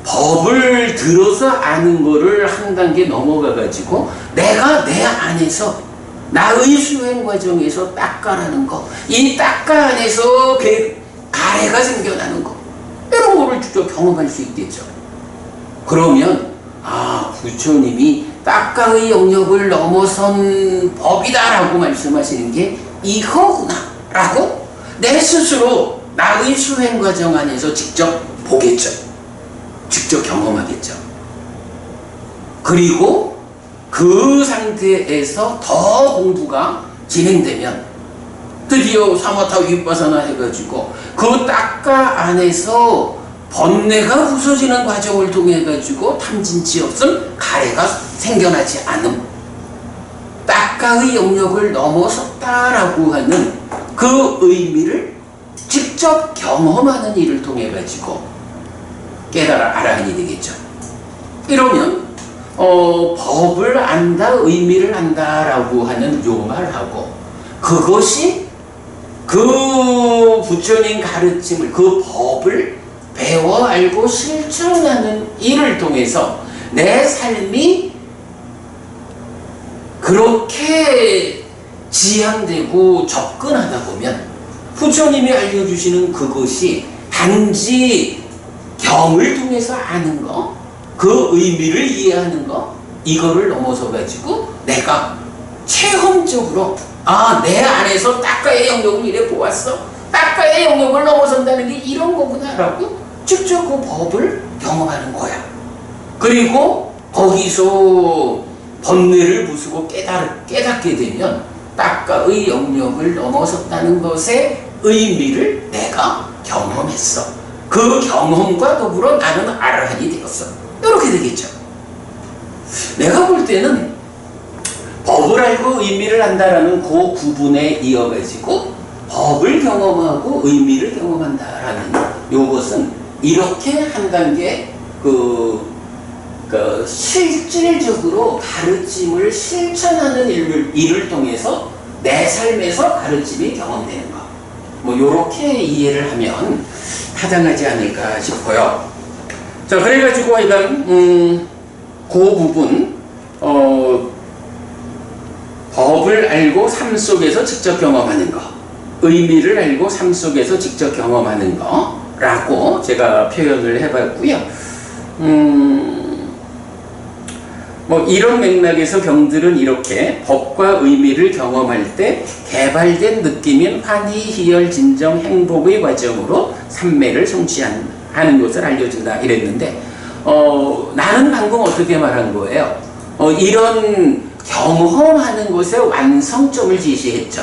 법을 들어서 아는 거를 한 단계 넘어가 가지고 내가 내 안에서 나의 수행 과정에서 딱가라는 거, 이 딱가 안에서 그 가래가 생겨나는 거 이런 거를 직접 경험할 수 있겠죠. 그러면 부처님이 딱가의 영역을 넘어선 법이다라고 말씀하시는 게 이거구나 라고 내 스스로 나의 수행 과정 안에서 직접 보겠죠. 직접 경험하겠죠. 그리고 그 상태에서 더 공부가 진행되면 드디어 사마타 위파사나 해가지고 그 딱가 안에서 번뇌가 부서지는 과정을 통해 가지고 탐진치 없음 가래가 생겨나지 않음 딱가의 영역을 넘어섰다라고 하는 그 의미를 직접 경험하는 일을 통해 가지고 알아하니 되겠죠. 이러면 법을 안다, 의미를 안다라고 하는 요 말하고 그것이 그 부처님 가르침을 그 법을 배워 알고 실천하는 일을 통해서 내 삶이 그렇게 지향되고 접근하다 보면 부처님이 알려주시는 그것이 단지 경을 통해서 아는 거, 그 의미를 이해하는 거, 이거를 넘어서 가지고 내가 체험적으로 내 안에서 딱가의 영역을 이래 보았어. 딱가의 영역을 넘어선다는 게 이런 거구나 라고 직접 그 법을 경험하는 거야. 그리고 거기서 번뇌를 부수고 깨닫게 되면 딱가의 영역을 넘어섰다는 것의 의미를 내가 경험했어. 그 경험과 더불어 나는 아라한이 되었어. 이렇게 되겠죠. 내가 볼 때는 법을 알고 의미를 안다라는 그 구분에 이어가지고 법을 경험하고 의미를 경험한다라는 이것은 이렇게 한 단계 실질적으로 가르침을 실천하는 일을 통해서 내 삶에서 가르침이 경험되는 것. 요렇게 이해를 하면 타당하지 않을까 싶어요. 자, 그래가지고 하여간 그 부분 법을 알고 삶 속에서 직접 경험하는 거, 의미를 알고 삶 속에서 직접 경험하는 거라고 제가 표현을 해봤고요. 뭐 이런 맥락에서 경들은 이렇게 법과 의미를 경험할 때 개발된 느낌인 환희, 희열, 진정, 행복의 과정으로 삼매를 성취하는 것을 알려준다 이랬는데 나는 방금 어떻게 말한 거예요? 이런 경험하는 것의 완성점을 제시했죠.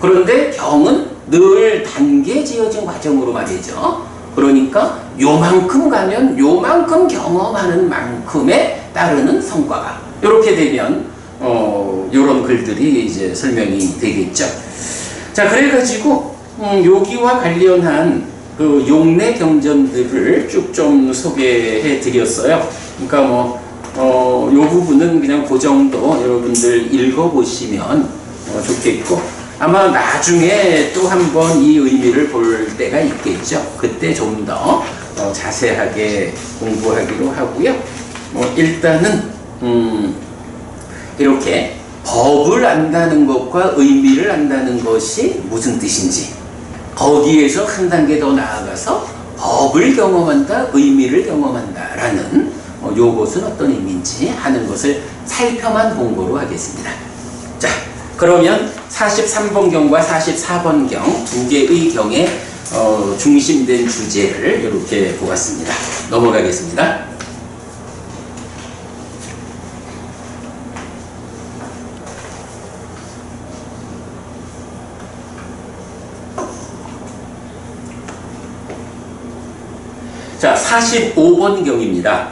그런데 경은 늘 단계 지어진 과정으로 말이죠. 그러니까 요만큼 가면 요만큼 경험하는 만큼에 따르는 성과가 이렇게 되면 요런 글들이 이제 설명이 되겠죠. 자, 그래가지고 여기와 관련한 그 용례 경전들을 쭉 좀 소개해 드렸어요. 그러니까 요 부분은 그냥 그 정도 여러분들 읽어보시면 좋겠고, 아마 나중에 또 한 번 이 의미를 볼 때가 있겠죠. 그때 좀 더 자세하게 공부하기로 하고요. 일단은 이렇게 법을 안다는 것과 의미를 안다는 것이 무슨 뜻인지, 거기에서 한 단계 더 나아가서 법을 경험한다, 의미를 경험한다라는 요것은 어떤 의미인지 하는 것을 살펴만 본거로 하겠습니다. 자, 그러면 43번 경과 44번 경 두 개의 경에 중심된 주제를 이렇게 보았습니다. 넘어가겠습니다. 자, 45번 경입니다.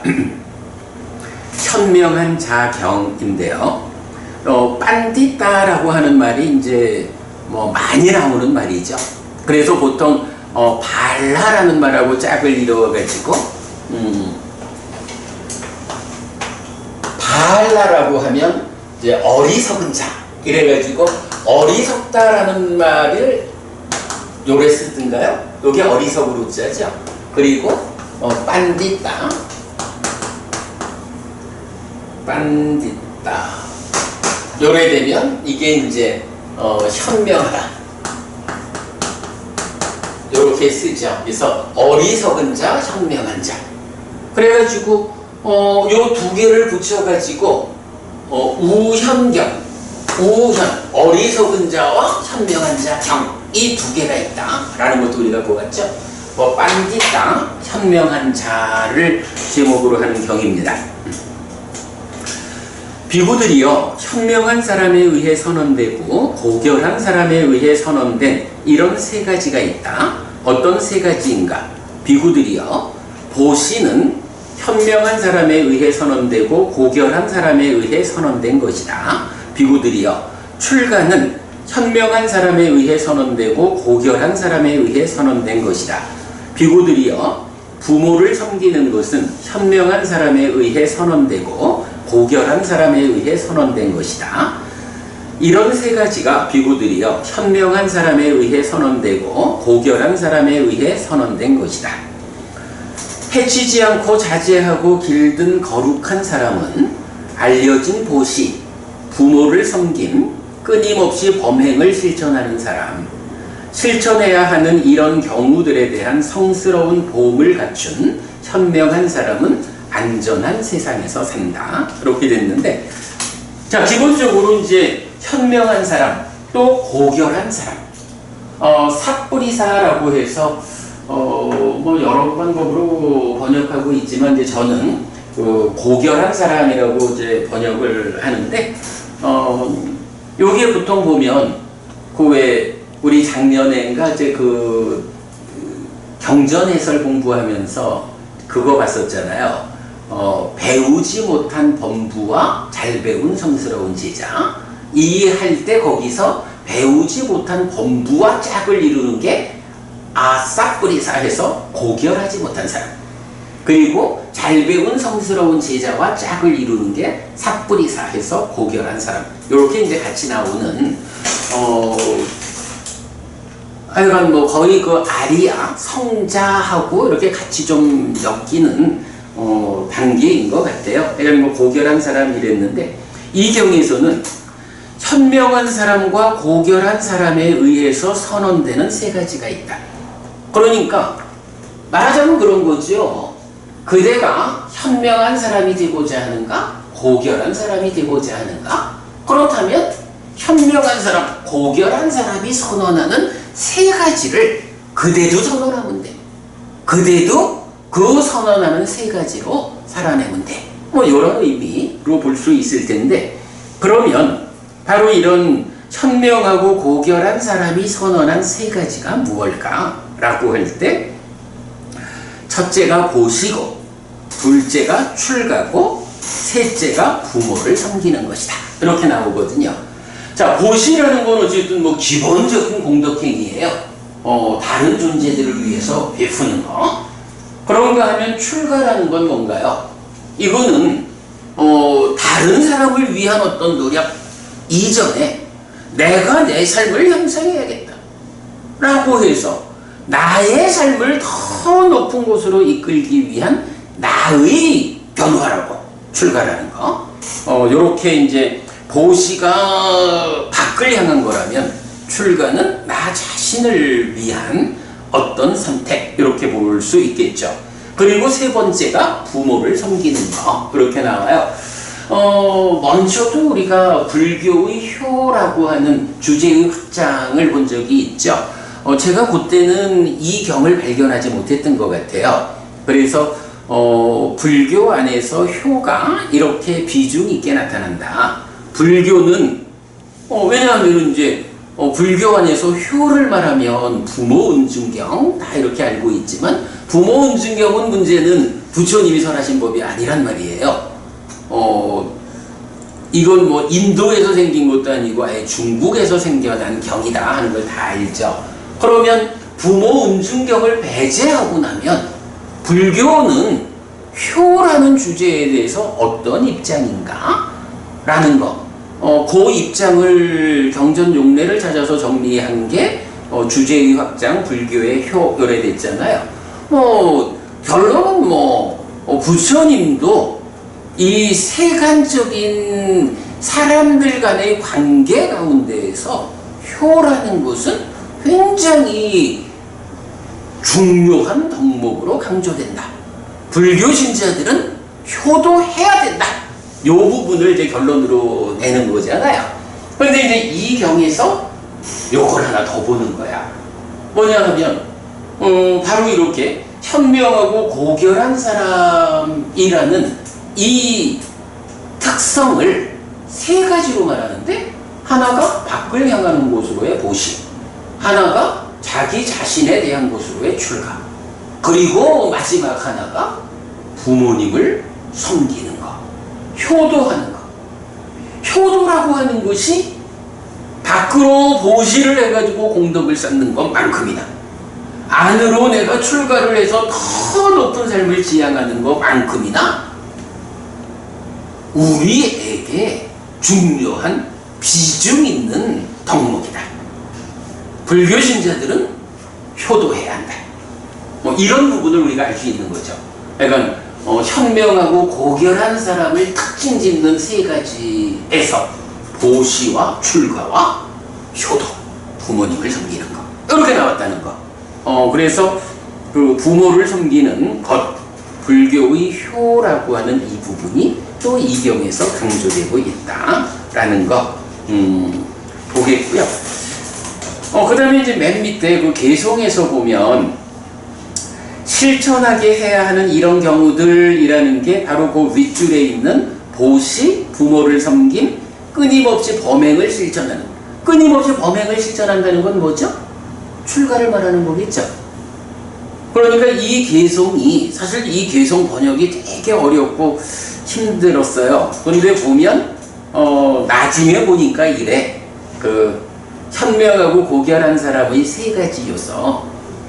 현명한 자경인데요. 빤디따라고 하는 말이 이제 많이 나오는 말이죠. 그래서 보통 발라라는 말하고 짝을 이루어가지고 발라라고 하면 이제 어리석은 자 이래가지고 어리석다라는 말을 요래 쓰던가요? 여기 어리석으로 짜죠. 그리고 빤디따 요래 되면 이게 이제 현명하다 요렇게 쓰죠. 그래서 어리석은 자, 현명한 자. 그래가지고 요 두 개를 붙여가지고 우현경, 어리석은 자와 현명한 자 경, 이 두 개가 있다라는 것도 우리가 보았죠. 빤디따, 현명한 자를 제목으로 하는 경입니다. 비구들이요, 현명한 사람에 의해 선언되고 고결한 사람에 의해 선언된 이런 세 가지가 있다. 어떤 세 가지인가? 비구들이요, 보시는 현명한 사람에 의해 선언되고 고결한 사람에 의해 선언된 것이다. 비구들이요, 출가는 현명한 사람에 의해 선언되고 고결한 사람에 의해 선언된 것이다. 비구들이요, 부모를 섬기는 것은 현명한 사람에 의해 선언되고 고결한 사람에 의해 선언된 것이다. 이런 세 가지가 비구들이요, 현명한 사람에 의해 선언되고 고결한 사람에 의해 선언된 것이다. 해치지 않고 자제하고 길든 거룩한 사람은 알려진 보시, 부모를 섬김, 끊임없이 범행을 실천하는 사람, 실천해야 하는 이런 경우들에 대한 성스러운 보험을 갖춘 현명한 사람은 안전한 세상에서 산다. 이렇게 됐는데, 자, 기본적으로 이제 현명한 사람, 또 고결한 사람, 삿뿌리사라고 해서 여러 방법으로 번역하고 있지만 이제 저는 고결한 사람이라고 이제 번역을 하는데, 여기에 보통 보면 왜 우리 작년에인가 이제 경전 해설 공부하면서 그거 봤었잖아요. 배우지 못한 범부와 잘 배운 성스러운 제자. 이해할 때 거기서 배우지 못한 범부와 짝을 이루는 게 삿뿌리사 해서 고결하지 못한 사람. 그리고 잘 배운 성스러운 제자와 짝을 이루는 게 삿뿌리사 해서 고결한 사람. 이렇게 이제 같이 나오는 하여간 거의 아리아 성자하고 이렇게 같이 좀 엮이는 단계인 것 같아요. 그러니까 고결한 사람 이랬는데, 이 경에서는 현명한 사람과 고결한 사람에 의해서 선언되는 세 가지가 있다. 그러니까 말하자면 그런 거죠. 그대가 현명한 사람이 되고자 하는가, 고결한 사람이 되고자 하는가? 그렇다면 현명한 사람, 고결한 사람이 선언하는 세 가지를 그대도 선언하면 돼. 그대도 그 선언하는 세 가지로 살아내면 돼. 뭐 이런 의미로 볼 수 있을 텐데, 그러면 바로 이런 현명하고 고결한 사람이 선언한 세 가지가 무엇일까? 라고 할 때 첫째가 보시고, 둘째가 출가고, 셋째가 부모를 섬기는 것이다. 이렇게 나오거든요. 자, 보시라는 건 어쨌든 뭐 기본적인 공덕행위예요. 다른 존재들을 위해서 베푸는 거. 그런가 하면 출가라는 건 뭔가요? 이거는 다른 사람을 위한 어떤 노력 이전에 내가 내 삶을 향상해야겠다 라고 해서 나의 삶을 더 높은 곳으로 이끌기 위한 나의 변화라고 출가라는 거. 요렇게 이제 보시가 밖을 향한 거라면 출가는 나 자신을 위한 어떤 선택, 이렇게 볼 수 있겠죠. 그리고 세 번째가 부모를 섬기는 거, 그렇게 나와요. 먼저도 우리가 불교의 효라고 하는 주제의 확장을 본 적이 있죠. 제가 그때는 이 경을 발견하지 못했던 것 같아요. 그래서 불교 안에서 효가 이렇게 비중 있게 나타난다. 불교는 왜냐하면 이제 불교 안에서 효를 말하면 부모 은중경 다 이렇게 알고 있지만, 부모 은중경은 문제는 부처님이 설하신 법이 아니란 말이에요. 이건 뭐 인도에서 생긴 것도 아니고 아예 중국에서 생겨난 경이다 하는 걸 다 알죠. 그러면 부모 은중경을 배제하고 나면 불교는 효라는 주제에 대해서 어떤 입장인가? 라는 거. 그 입장을 경전 용례를 찾아서 정리한 게 주제의 확장, 불교의 효, 요래 됐잖아요. 결론은 부처님도 이 세간적인 사람들 간의 관계 가운데에서 효라는 것은 굉장히 중요한 덕목으로 강조된다. 불교 신자들은 효도해야 된다. 요 부분을 이제 결론으로 내는 거잖아요. 그런데 이제 이 경에서 요걸 하나 더 보는 거야. 뭐냐 하면, 바로 이렇게 현명하고 고결한 사람이라는 이 특성을 세 가지로 말하는데, 하나가 밖을 향하는 곳으로의 보시, 하나가 자기 자신에 대한 곳으로의 출가, 그리고 마지막 하나가 부모님을 섬기는 것, 효도하는 것. 효도라고 하는 것이 밖으로 보시를 해가지고 공덕을 쌓는 것만큼이나, 안으로 내가 출가를 해서 더 높은 삶을 지향하는 것만큼이나 우리에게 중요한 비중 있는 덕목이다. 불교 신자들은 효도해야 한다. 이런 부분을 우리가 알 수 있는 거죠. 그러니까 현명하고 고결한 사람을 특징 짓는 세 가지에서 보시와 출가와 효도, 부모님을 섬기는 것, 이렇게 나왔다는 거. 그래서 그 부모를 섬기는 것, 불교의 효라고 하는 이 부분이 또 이 경에서 강조되고 있다라는 거 보겠고요. 그 다음에 이제 맨 밑에 그 개송에서 보면 실천하게 해야 하는 이런 경우들이라는 게 바로 그 윗줄에 있는 보시, 부모를 섬김, 끊임없이 범행을 실천하는. 끊임없이 범행을 실천한다는 건 뭐죠? 출가를 말하는 거겠죠. 그러니까 이 개송이, 사실 이 개송 번역이 되게 어렵고 힘들었어요. 그런데 보면 나중에 보니까 이래. 그 현명하고 고결한 사람의 세 가지 요소.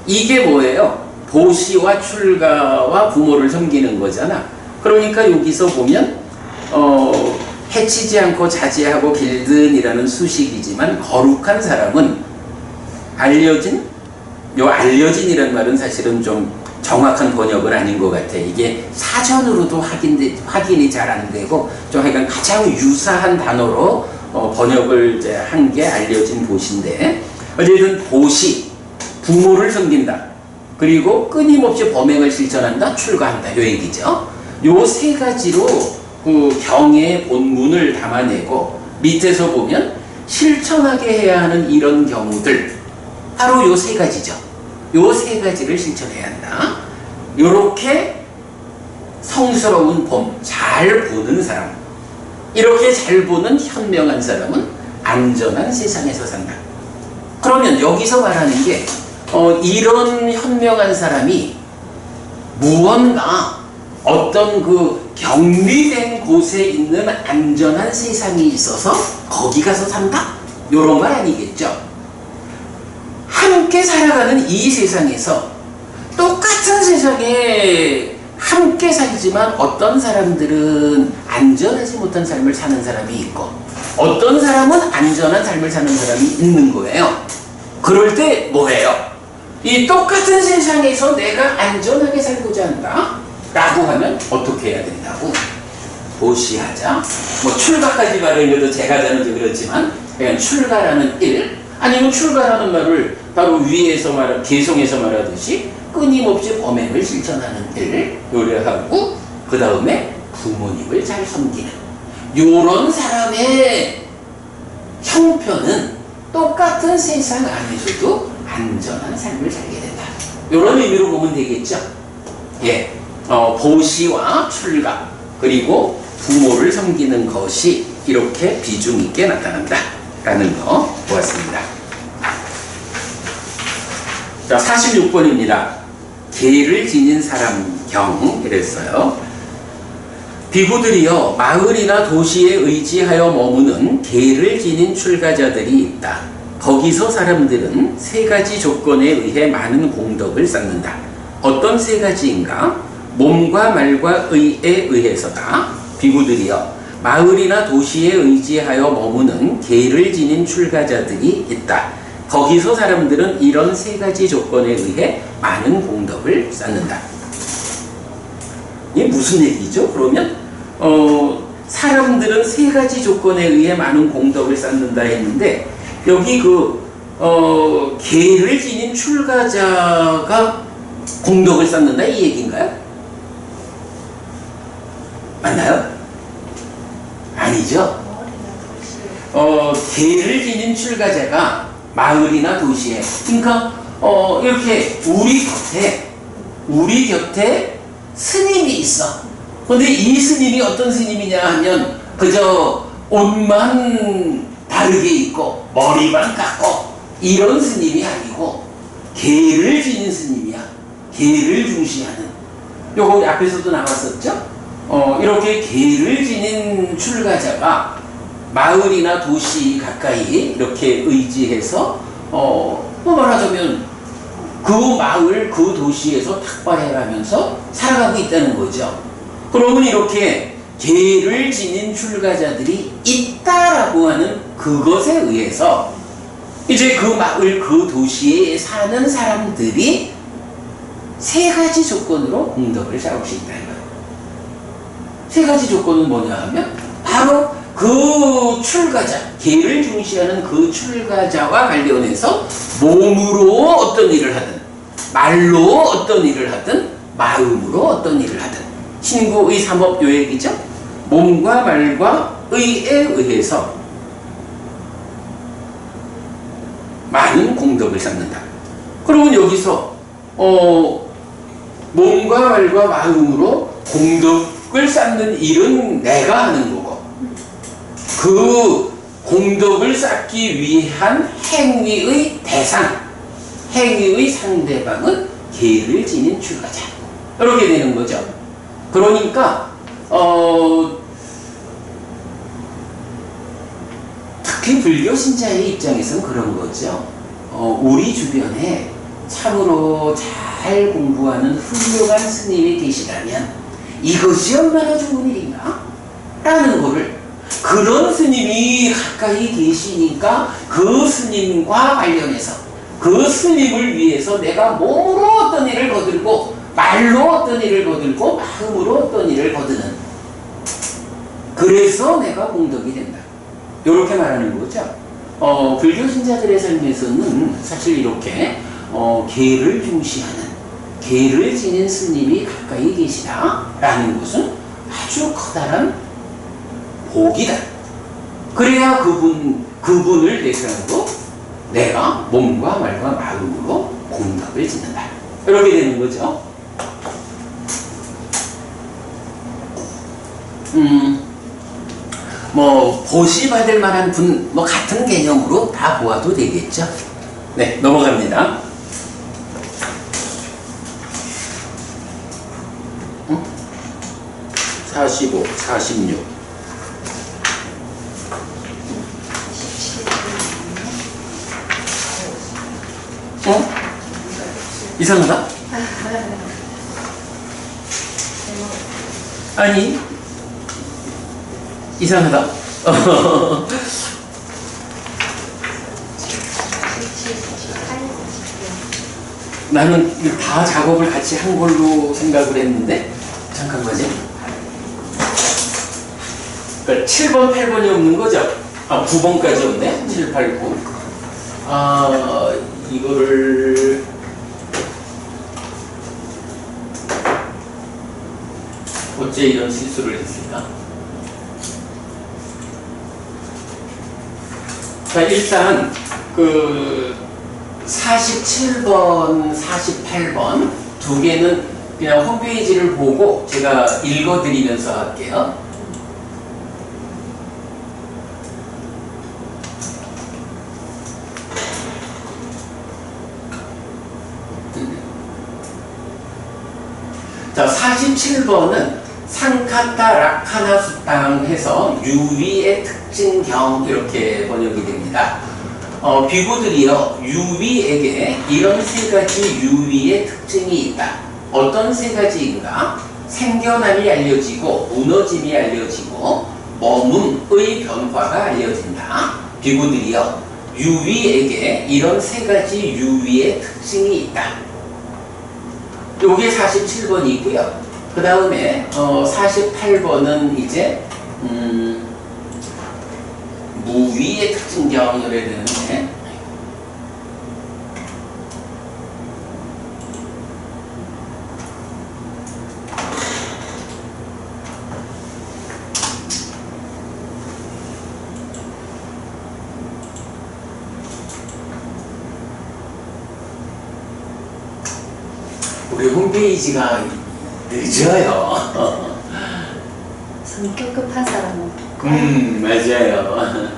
이게 뭐예요? 보시와 출가와 부모를 섬기는 거잖아. 그러니까 여기서 보면 해치지 않고 자제하고 길든이라는 수식이지만, 거룩한 사람은 알려진이라는 말은 사실은 좀 정확한 번역은 아닌 것 같아. 이게 사전으로도 확인이 잘 안 되고, 좀 하여간 가장 유사한 단어로 번역을 한 게 알려진 보시인데, 어쨌든 보시, 부모를 섬긴다. 그리고 끊임없이 범행을 실천한다, 출가한다, 요 얘기죠. 요 세 가지로 그 경의 본문을 담아내고 밑에서 보면 실천하게 해야 하는 이런 경우들 바로 요 세 가지죠. 요 세 가지를 실천해야 한다. 요렇게 성스러운 봄, 잘 보는 사람, 이렇게 잘 보는 현명한 사람은 안전한 세상에서 산다. 그러면 여기서 말하는 게 이런 현명한 사람이 무언가 어떤 그 격리된 곳에 있는 안전한 세상이 있어서 거기 가서 산다? 요런 말 아니겠죠? 함께 살아가는 이 세상에서 똑같은 세상에 함께 살지만 어떤 사람들은 안전하지 못한 삶을 사는 사람이 있고 어떤 사람은 안전한 삶을 사는 사람이 있는 거예요. 그럴 때 뭐예요? 이 똑같은 세상에서 내가 안전하게 살고자 한다 라고 하면 어떻게 해야 된다고? 보시하자. 뭐 출가까지 말하는 것도 제가 자는지 그렇지만 그냥 출가라는 일, 아니면 출가라는 말을 바로 위에서 말한 개성에서 말하듯이 끊임없이 범행을 실천하는 일 요리하고, 그 다음에 부모님을 잘 섬기는 요런 사람의 형편은 똑같은 세상 안에서도 안전한 삶을 살게 된다. 요런 의미로 보면 되겠죠. 예, 보시와 출가 그리고 부모를 섬기는 것이 이렇게 비중 있게 나타난다 라는 거 보았습니다. 자, 46번입니다. 계를 지닌 사람 경 이랬어요. 비구들이여 마을이나 도시에 의지하여 머무는 계를 지닌 출가자들이 있다. 거기서 사람들은 세 가지 조건에 의해 많은 공덕을 쌓는다. 어떤 세 가지인가? 몸과 말과 의에 의해서다. 비구들이여 마을이나 도시에 의지하여 머무는 계를 지닌 출가자들이 있다. 거기서 사람들은 이런 세 가지 조건에 의해 많은 공덕을 쌓는다. 이게 무슨 얘기죠? 그러면 사람들은 세 가지 조건에 의해 많은 공덕을 쌓는다 했는데 여기 계를 지닌 출가자가 공덕을 쌓는다 이 얘기인가요? 맞나요? 아니죠. 계를 지닌 출가자가 마을이나 도시에, 그러니까 이렇게 우리 곁에 스님이 있어. 근데 이 스님이 어떤 스님이냐 하면 그저 옷만 다르게 입고 머리만 깎고 이런 스님이 아니고 계를 지닌 스님이야. 계를 중시하는. 요거 앞에서도 나왔었죠? 이렇게 계를 지닌 출가자가 마을이나 도시 가까이 이렇게 의지해서 말하자면 그 마을 그 도시에서 탁발해가면서 살아가고 있다는 거죠. 그러면 이렇게 계를 지닌 출가자들이 있다라고 하는 그것에 의해서 이제 그 마을 그 도시에 사는 사람들이 세 가지 조건으로 공덕을 쌓을 수 있다는 거예요. 세 가지 조건은 뭐냐 하면 바로 그 출가자, 계를 중시하는 그 출가자와 관련해서 몸으로 어떤 일을 하든, 말로 어떤 일을 하든, 마음으로 어떤 일을 하든, 신구의 삼업 요 얘기죠. 몸과 말과 의에 의해서 많은 공덕을 쌓는다. 그러면 여기서 몸과 말과 마음으로 공덕을 쌓는 일은 내가 하는 거고, 그 공덕을 쌓기 위한 행위의 대상, 행위의 상대방은 계를 지닌 출가자. 이렇게 되는 거죠. 그러니까 특히 불교 신자의 입장에서는 그런 거죠. 우리 주변에 참으로 잘 공부하는 훌륭한 스님이 계시다면 이것이 얼마나 좋은 일인가? 라는 거를, 그런 스님이 가까이 계시니까 그 스님과 관련해서 그 스님을 위해서 내가 몸으로 어떤 일을 거들고 말로 어떤 일을 거들고 마음으로 어떤 일을 거드는, 그래서 내가 공덕이 된다. 이렇게 말하는 거죠. 불교 신자들의 삶에서는 사실 이렇게 계를 중시하는, 계를 지닌 스님이 가까이 계시다라는 것은 아주 커다란 복이다. 그래야 그분을 대상으로 내가 몸과 말과 마음으로 공덕을 짓는다. 이렇게 되는 거죠. 뭐 보시 받을 만한 분 뭐 같은 개념으로 다 보아도 되겠죠. 네, 넘어갑니다. 45, 46. 이상하다? 아니, 이상하다. 나는 다 작업을 같이 한 걸로 생각을 했는데, 잠깐만요. 그러니까 7번, 8번이 없는 거죠? 9번까지 없네? 7, 8, 9. 이거를 어째 이런 실수를 했을까? 자, 일단 47번, 48번 두 개는 그냥 홈페이지를 보고 제가 읽어드리면서 할게요. 자, 47번은 상카타 라카나 수땅 해서 유위의 특징경 이렇게 번역이 됩니다. 비구들이요, 유위에게 이런 세 가지 유위의 특징이 있다. 어떤 세 가지인가? 생겨남이 알려지고 무너짐이 알려지고 머문의 변화가 알려진다. 비구들이요, 유위에게 이런 세 가지 유위의 특징이 있다. 요게 47번이고요. 그 다음에 48번은 이제 무위의 특징경 이래야 되는데, 우리 홈페이지가 늦어요. 성격 급한 사람은 맞아요.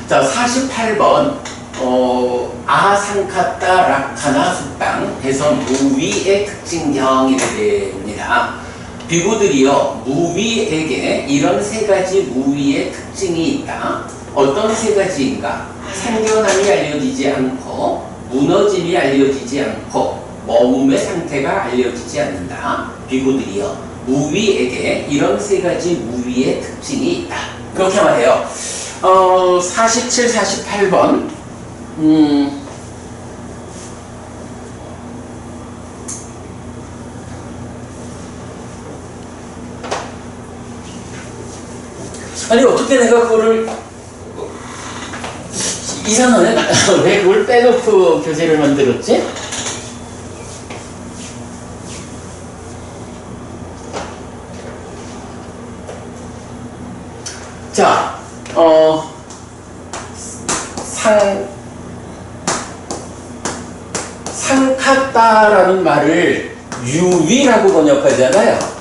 자, 48번 아상카타 라카나 숙당 해서 무위의 특징경이라 됩니다. 비구들이요, 무위에게 이런 세 가지 무위의 특징이 있다. 어떤 세 가지인가? 생겨남이 알려지지 않고 무너짐이 알려지지 않고 머움의 상태가 알려지지 않는다. 비구들이요, 무위에게 이런 세 가지 무위의 특징이 있다. 그렇게 말해요. 47, 48번 아니 어떻게 내가 그거를 이상하네. 왜 그걸 빼놓고 교재를 만들었지? 자, 상카타라는 말을 유위라고 번역하잖아요.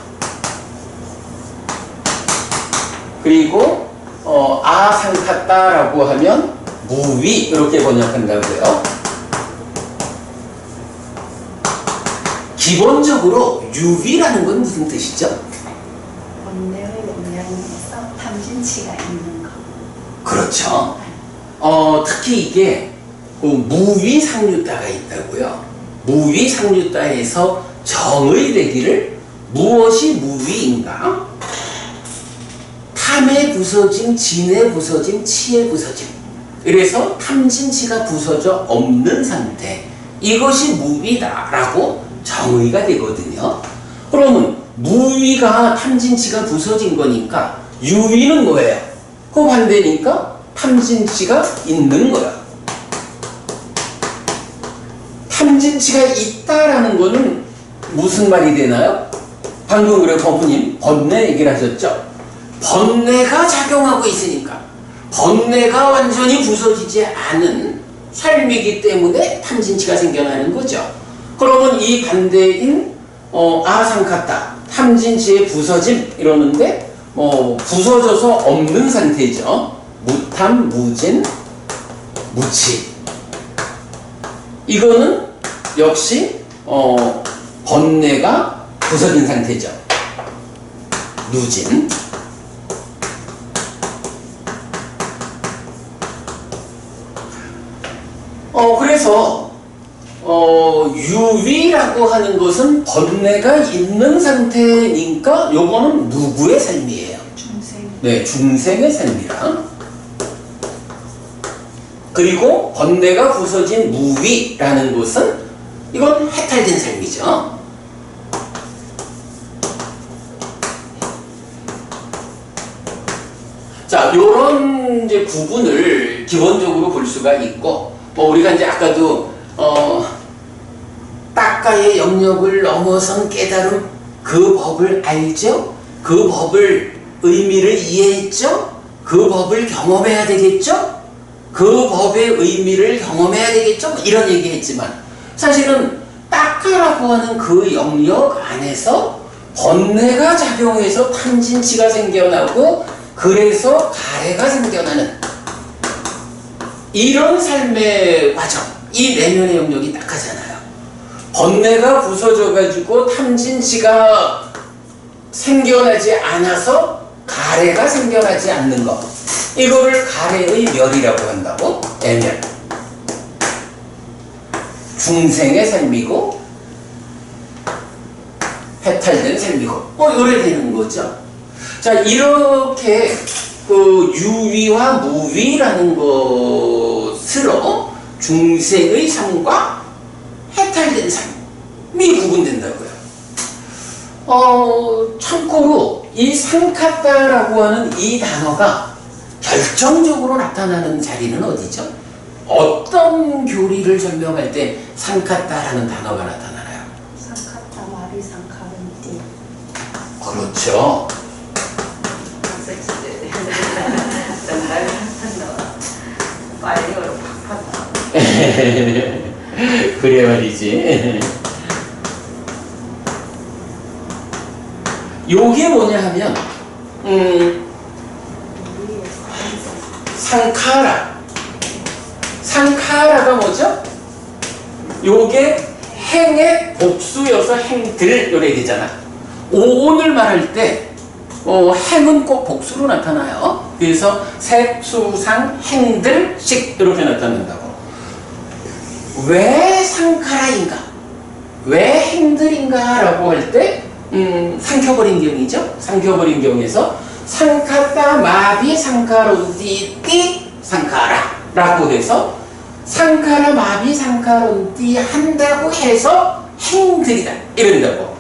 그리고 아상카타라고 하면 무위 이렇게 번역한다고요. 기본적으로 유위라는 건 무슨 뜻이죠? 원래의 영향에서 탐진치가 있는 거. 그렇죠. 특히 이게 무위상류따가 있다고요. 무위상류따에서 정의 되기를 무엇이 무위인가? 탐에 부서짐, 진에 부서짐, 치에 부서짐. 그래서 탐진치가 부서져 없는 상태. 이것이 무위다라고 정의가 되거든요. 그러면 무위가 탐진치가 부서진 거니까 유위는 뭐예요? 그 반대니까 탐진치가 있는 거야. 탐진치가 있다라는 거는 무슨 말이 되나요? 방금 그래 범프님 번뇌 얘기를 하셨죠? 번뇌가 작용하고 있으니까 번뇌가 완전히 부서지지 않은 삶이기 때문에 탐진치가 생겨나는 거죠. 그러면 이 반대인 아상카타 탐진치의 부서짐 이러는데 부서져서 없는 상태죠. 무탐, 무진, 무치. 이거는 역시 번뇌가 부서진 상태죠. 누진. 그래서 유위라고 하는 것은 번뇌가 있는 상태니까 요거는 누구의 삶이에요? 중생. 네, 중생의 삶이라. 그리고 번뇌가 부서진 무위라는 것은 이건 해탈된 삶이죠. 자, 요런 이제 구분을 기본적으로 볼 수가 있고, 우리가 이제 아까도 딱가의 영역을 넘어선 깨달음, 그 법을 알죠? 그 법을 의미를 이해했죠? 그 법을 경험해야 되겠죠? 그 법의 의미를 경험해야 되겠죠? 이런 얘기 했지만 사실은 딱가라고 하는 그 영역 안에서 번뇌가 작용해서 탐진치가 생겨나고 그래서 가래가 생겨나는 이런 삶의 과정, 이 내면의 영역이 딱하잖아요. 번뇌가 부서져가지고 탐진치가 생겨나지 않아서 가래가 생겨나지 않는 것, 이거를 가래의 멸이라고 한다고. 애멸. 중생의 삶이고 해탈된 삶이고 요래 되는 거죠. 자, 이렇게 그 유위와 무위라는 것으로 중생의 삶과 해탈된 삶이 구분된다고요. 참고로 이 상카타라고 하는 이 단어가 결정적으로 나타나는 자리는 어디죠? 어떤 교리를 설명할 때 상카타라는 단어가 나타나나요? 상카타 마비 상카른띠. 그렇죠. 정말 빨리로 팍팍. 그래 말이지. 요게 뭐냐 하면 상카라가 뭐죠? 요게 행의 복수여서 행들 요래 되잖아. 오온을 말할 때 행은 꼭 복수로 나타나요. 그래서 색수상 행들식 이렇게 나타난다고. 왜 상카라인가? 왜 행들인가? 라고 할 때 상켜버린경이죠. 상켜버린경에서 상카타 마비 상카론띠 상카라 라고 해서 상카라 마비 상카론띠 한다고 해서 행들이다 이런다고.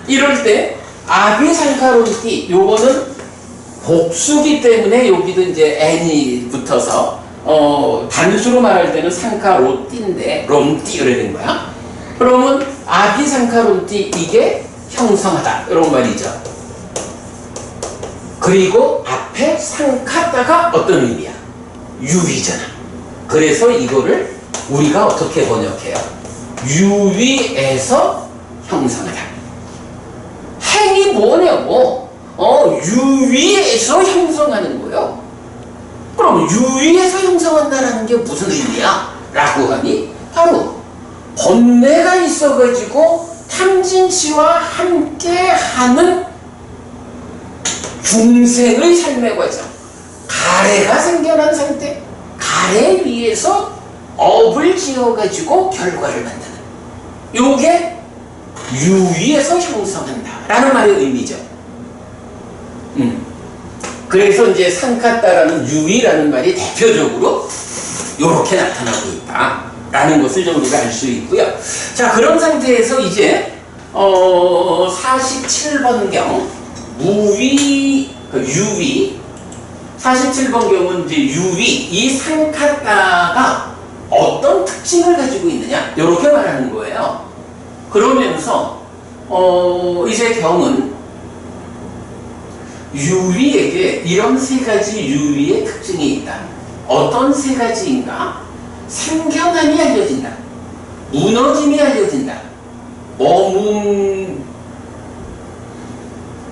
이럴 때 아비 상카론띠 요거는 복수기 때문에 여기도 이제 n이 붙어서 단수로 말할 때는 상카로띠인데 롬띠 이래 된 거야. 그러면 아비 상카론띠 이게 형성하다 이런 말이죠. 그리고 앞에 상카타가 어떤 의미야? 유위잖아. 그래서 이거를 우리가 어떻게 번역해요? 유위에서 형성하다. 행이 뭐냐고? 유위에서 형성하는 거예요. 그럼 유위에서 형성한다는 게 무슨 의미야? 라고 하니 바로 번뇌가 있어가지고 탐진치와 함께하는 중생의 삶의 과정, 가래가 생겨난 상태, 가래 위에서 업을 지어가지고 결과를 만드는 요게 유위에서 형성한다 라는 말의 의미죠. 그래서 이제 상카타라는 유위라는 말이 대표적으로 요렇게 나타나고 있다 라는 것을 좀 우리가 알 수 있고요. 자, 그런 상태에서 이제 47번경 무위, 유위 47번경은 이제 유위, 이 상카타가 어떤 특징을 가지고 있느냐 이렇게 말하는 거예요. 그러면서 이제 경은 유의에게 이런 세 가지 유의의 특징이 있다. 어떤 세 가지인가? 생겨남이 알려진다. 무너짐이 알려진다.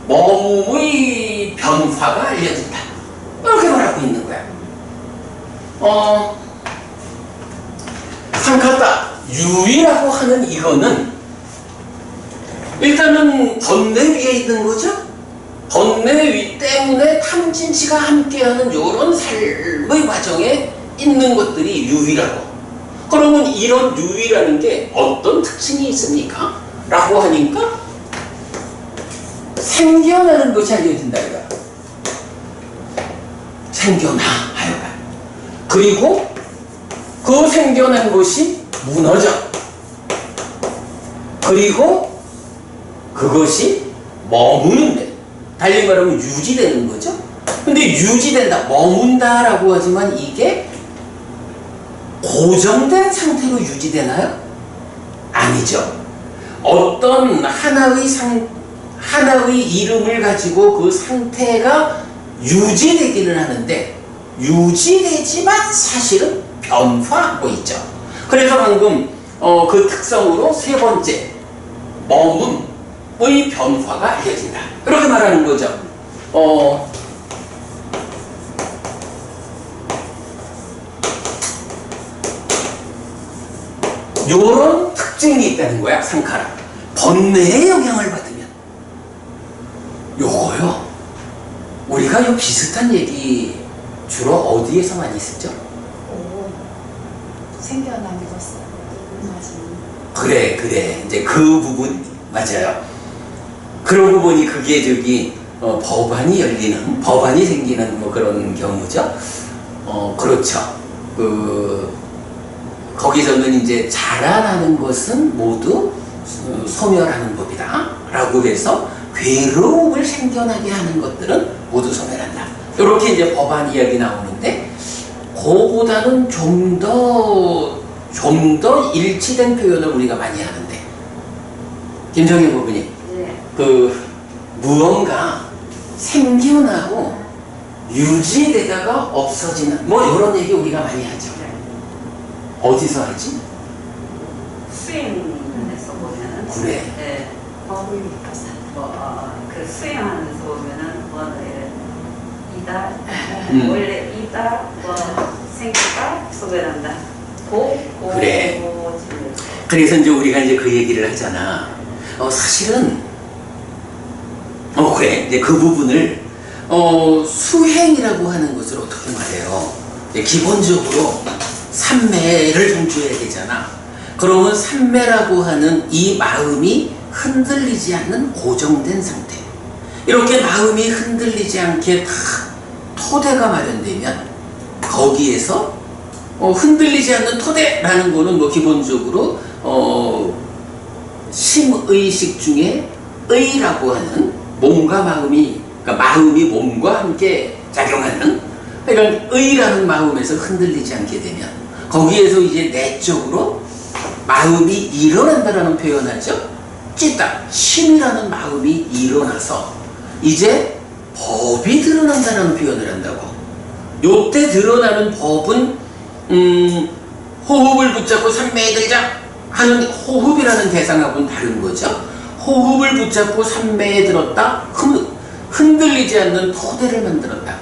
머뭄의 변화가 알려진다. 이렇게 말하고 있는 거야. 상카타 유의라고 하는 이거는 일단은 번뇌 위에 있는 거죠. 번뇌 위 때문에 탐진치가 함께하는 이런 삶의 과정에 있는 것들이 유의라고. 그러면 이런 유의라는 게 어떤 특징이 있습니까? 라고 하니까 생겨나는 것이 알려진다 이거야. 생겨나 하여간. 그리고 그 생겨난 것이 무너져. 그리고 그것이 머무는데, 달리 말하면 유지되는 거죠. 근데 유지된다, 머문다라고 하지만 이게 고정된 상태로 유지되나요? 아니죠. 어떤 하나의 이름을 가지고 그 상태가 유지되기는 하는데 유지되지만 사실은 변화하고 있죠. 그래서 방금 그 특성으로 세 번째 머문의 변화가 알려진다 이렇게 말하는 거죠. 요런 특징이 있다는 거야. 상카라 번뇌의 영향을 받으면 요거요, 우리가 요 비슷한 얘기 주로 어디에서 많이 쓰죠? 오, 생겨난 것은 무너지는. 그래 이제 그 부분 맞아요. 그러고 보니 그게 저기 법안이 열리는, 법안이 생기는 뭐 그런 경우죠. 그렇죠. 거기서는 이제 자라나는 것은 모두 소멸하는 법이다 라고 해서 괴로움을 생겨나게 하는 것들은 모두 소멸한다. 이렇게 이제 법안 이야기 나오는데 그거보다는 좀 더 일치된 표현을 우리가 많이 하는데, 김정희 부부님, 네. 무언가 생겨나고 유지되다가 없어지는 뭐 이런 얘기 우리가 많이 하죠. 어디서 하지? 수행에서 보면은 그래. 네. 법을 믿어서. 그 수행하면서 보면은 뭐 이다 원래 이다 뭐 생기다 소멸한다. 그래. 그래서 이제 우리가 이제 그 얘기를 하잖아. 사실은 그래 이제 그 부분을 수행이라고 하는 것을 어떻게 말해요? 기본적으로 삼매를 정주해야 되잖아. 그러면 삼매라고 하는 이 마음이 흔들리지 않는 고정된 상태, 이렇게 마음이 흔들리지 않게 다 토대가 마련되면 거기에서 흔들리지 않는 토대라는 거는 뭐 기본적으로 심의식 중에 의라고 하는 몸과 마음이, 그러니까 마음이 몸과 함께 작용하는, 그러니까 의라는 마음에서 흔들리지 않게 되면 거기에서 이제 내적으로 마음이 일어난다라는 표현하죠. 찌다, 심이라는 마음이 일어나서 이제 법이 드러난다는 표현을 한다고. 요때 드러나는 법은 호흡을 붙잡고 삼매에 들자 하는 호흡이라는 대상하고는 다른 거죠. 호흡을 붙잡고 삼매에 들었다, 흔들리지 않는 토대를 만들었다.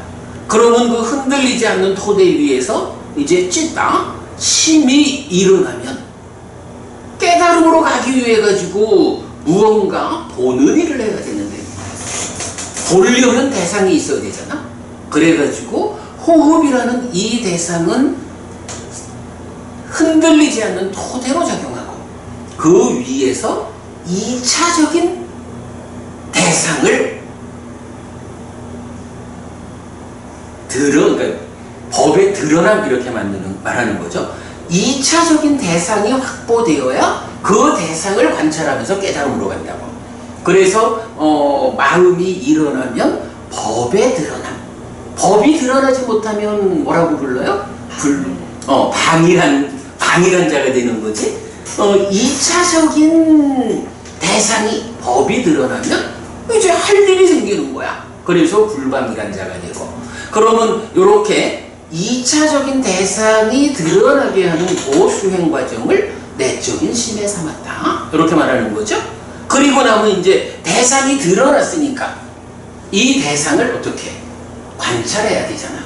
그러면 그 흔들리지 않는 토대 위에서 이제 찌다, 심이 일어나면 깨달음으로 가기 위해 가지고 무언가 보는 일을 해야 되는데, 보려면 대상이 있어야 되잖아. 그래가지고 호흡이라는 이 대상은 흔들리지 않는 토대로 작용하고 그 위에서 2차적인 대상을 그러니까 법에 드러남 이렇게 말하는 거죠. 2차적인 대상이 확보되어야 그 대상을 관찰하면서 깨달음으로 간다고. 그래서 마음이 일어나면 법에 드러남. 법이 드러나지 못하면 뭐라고 불러요? 방이란 과밀한 자가 되는 거지. 2차적인 대상이 법이 드러나면 이제 할 일이 생기는 거야. 그래서 불과밀한 자가 되고. 그러면 이렇게 2차적인 대상이 드러나게 하는 그 수행 과정을 내적인 심에 삼았다. 이렇게 말하는 거죠. 그리고 나면 이제 대상이 드러났으니까 이 대상을 어떻게 관찰해야 되잖아.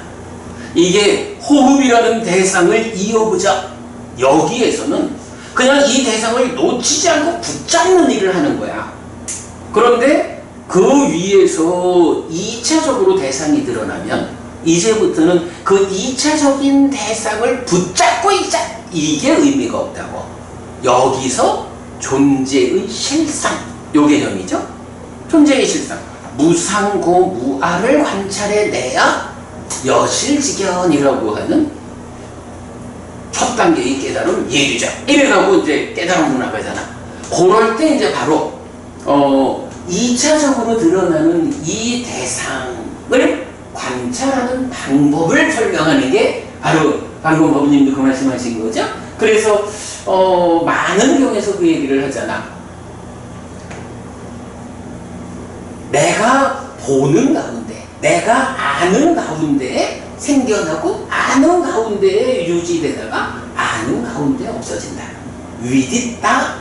이게 호흡이라는 대상을 이어보자. 여기에서는 그냥 이 대상을 놓치지 않고 붙잡는 일을 하는 거야. 그런데 그 위에서 2차적으로 대상이 드러나면 이제부터는 그 2차적인 대상을 붙잡고 있자. 이게 의미가 없다고. 여기서 존재의 실상, 요 개념이죠. 존재의 실상. 무상고 무아를 관찰해내야 여실직견이라고 하는 첫 단계의 깨달음 예리자. 이래가고 이제 깨달음으로 나가잖아. 그럴 때 이제 바로 2차적으로 드러나는 이 대상을 관찰하는 방법을 설명하는 게 바로 방금 법님도 그 말씀하신 거죠. 그래서 많은 경우에서 그 얘기를 하잖아. 내가 보는 가운데, 내가 아는 가운데에 생겨나고 아는 가운데에 유지되다가 아는 가운데 없어진다. 위딨다,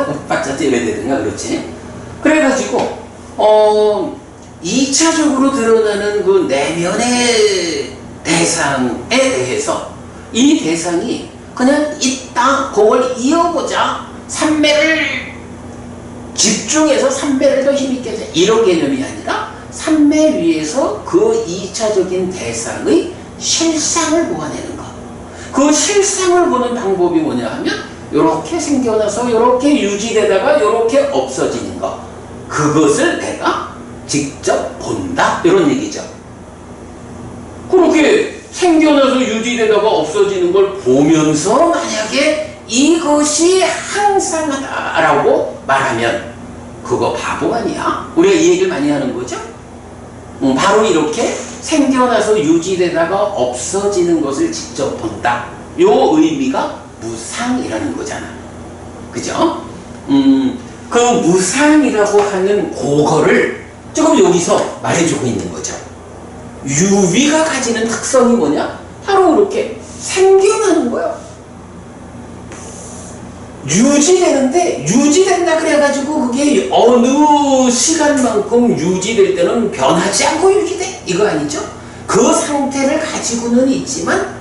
웃받자지 이래야 되든가 그렇지. 그래가지고 2차적으로 드러나는 그 내면의 대상에 대해서 이 대상이 그냥 있다, 그걸 이어보자, 삼매를 집중해서 삼매를 더 힘있게 하자, 이런 개념이 아니라 삼매 위에서 그 2차적인 대상의 실상을 보아내는 것. 그 실상을 보는 방법이 뭐냐 하면 이렇게 생겨나서 이렇게 유지되다가 이렇게 없어지는 것. 그것을 내가 직접 본다, 이런 얘기죠. 그렇게 생겨나서 유지되다가 없어지는 걸 보면서 만약에 이것이 항상하다라고 말하면 그거 바보 아니야? 우리가 이 얘기를 많이 하는 거죠. 바로 이렇게 생겨나서 유지되다가 없어지는 것을 직접 본다. 요 의미가 무상이라는 거잖아. 그죠? 그 무상이라고 하는 그거를 조금 여기서 말해주고 있는 거죠. 유위가 가지는 특성이 뭐냐? 바로 이렇게 생겨나는 거예요. 유지되는데, 유지된다 그래가지고 그게 어느 시간만큼 유지될 때는 변하지 않고 유지돼? 이거 아니죠? 그 상태를 가지고는 있지만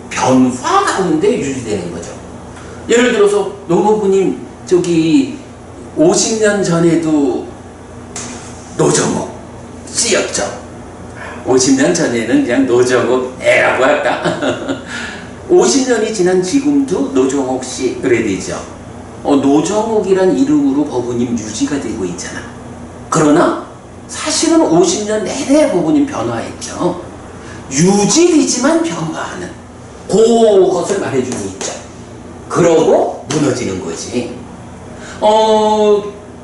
변화 가운데 유지되는 거죠. 예를 들어서 노부부님 저기 50년 전에도 노정옥 씨였죠. 50년 전에는 그냥 노정옥 애라고 할까? 50년이 지난 지금도 노정옥 씨 그래야 되죠. 노정옥이란 이름으로 법부님 유지가 되고 있잖아. 그러나 사실은 50년 내내 법부님 변화했죠. 유지되지만 변화하는 그것을 말해주고 있죠. 그러고 무너지는 거지.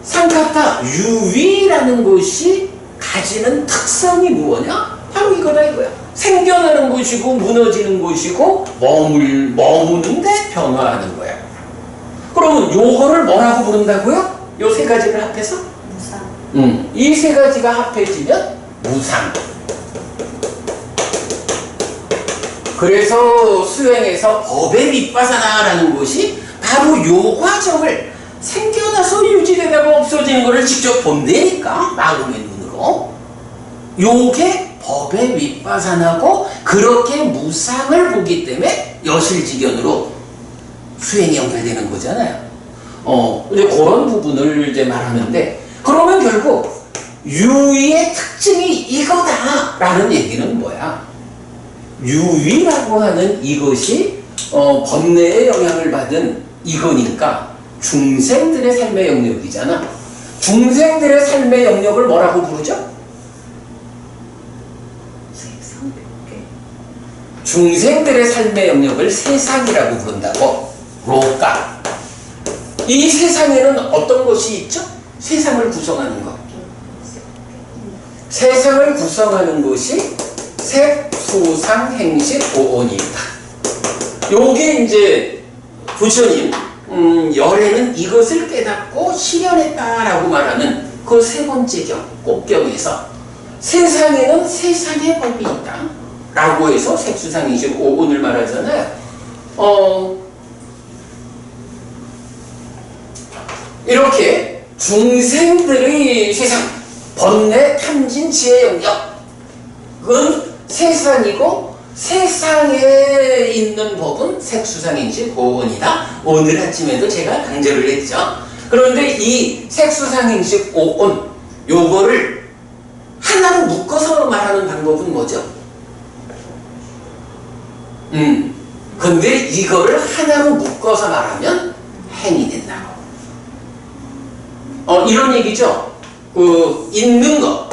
상카타 유위라는 것이 가지는 특성이 무엇이냐? 바로 이거다 이거야. 생겨나는 것이고 무너지는 것이고 머무는데 변화하는 거야. 그러면 요거를 뭐라고 부른다고요? 요 세 가지를 합해서? 무상. 이 세 가지가 합해지면 무상. 그래서 수행에서 법의 밑바사나라는 것이 바로 요 과정을 생겨나서 유지되다가 없어지는 것을 직접 본다니까, 마음의 눈으로. 요게 법의 윗바사나고 그렇게 무상을 보기 때문에 여실직견으로 수행이 연결되는 거잖아요. 이제 그런 부분을 이제 말하는데, 그러면 결국 유의의 특징이 이거다라는 얘기는 뭐야? 유의라고 하는 이것이 번뇌의 영향을 받은 이거니까 중생들의 삶의 영역이잖아. 중생들의 삶의 영역을 뭐라고 부르죠? 중생들의 삶의 영역을 세상이라고 부른다고. 로까. 이 세상에는 어떤 것이 있죠? 세상을 구성하는 것. 세상을 구성하는 것이 색, 수상, 행식, 오온이 있다. 요게 이제 부처님 열애는 이것을 깨닫고 실현했다라고 말하는 그 세 번째 꼭경에서 세상에는 세상의 법이 있다 라고 해서 색수상인식 오온을 말하잖아요. 이렇게 중생들의 세상, 번뇌, 탐진, 지혜 영역은 세상이고 세상에 있는 법은 색수상인식 오온이다. 오늘 아침에도 제가 강조를 했죠. 그런데 이 색수상인식 오온 요거를 하나로 묶어서 말하는 방법은 뭐죠? 근데 이거를 하나로 묶어서 말하면 행이 된다고. 이런 얘기죠. 있는 거.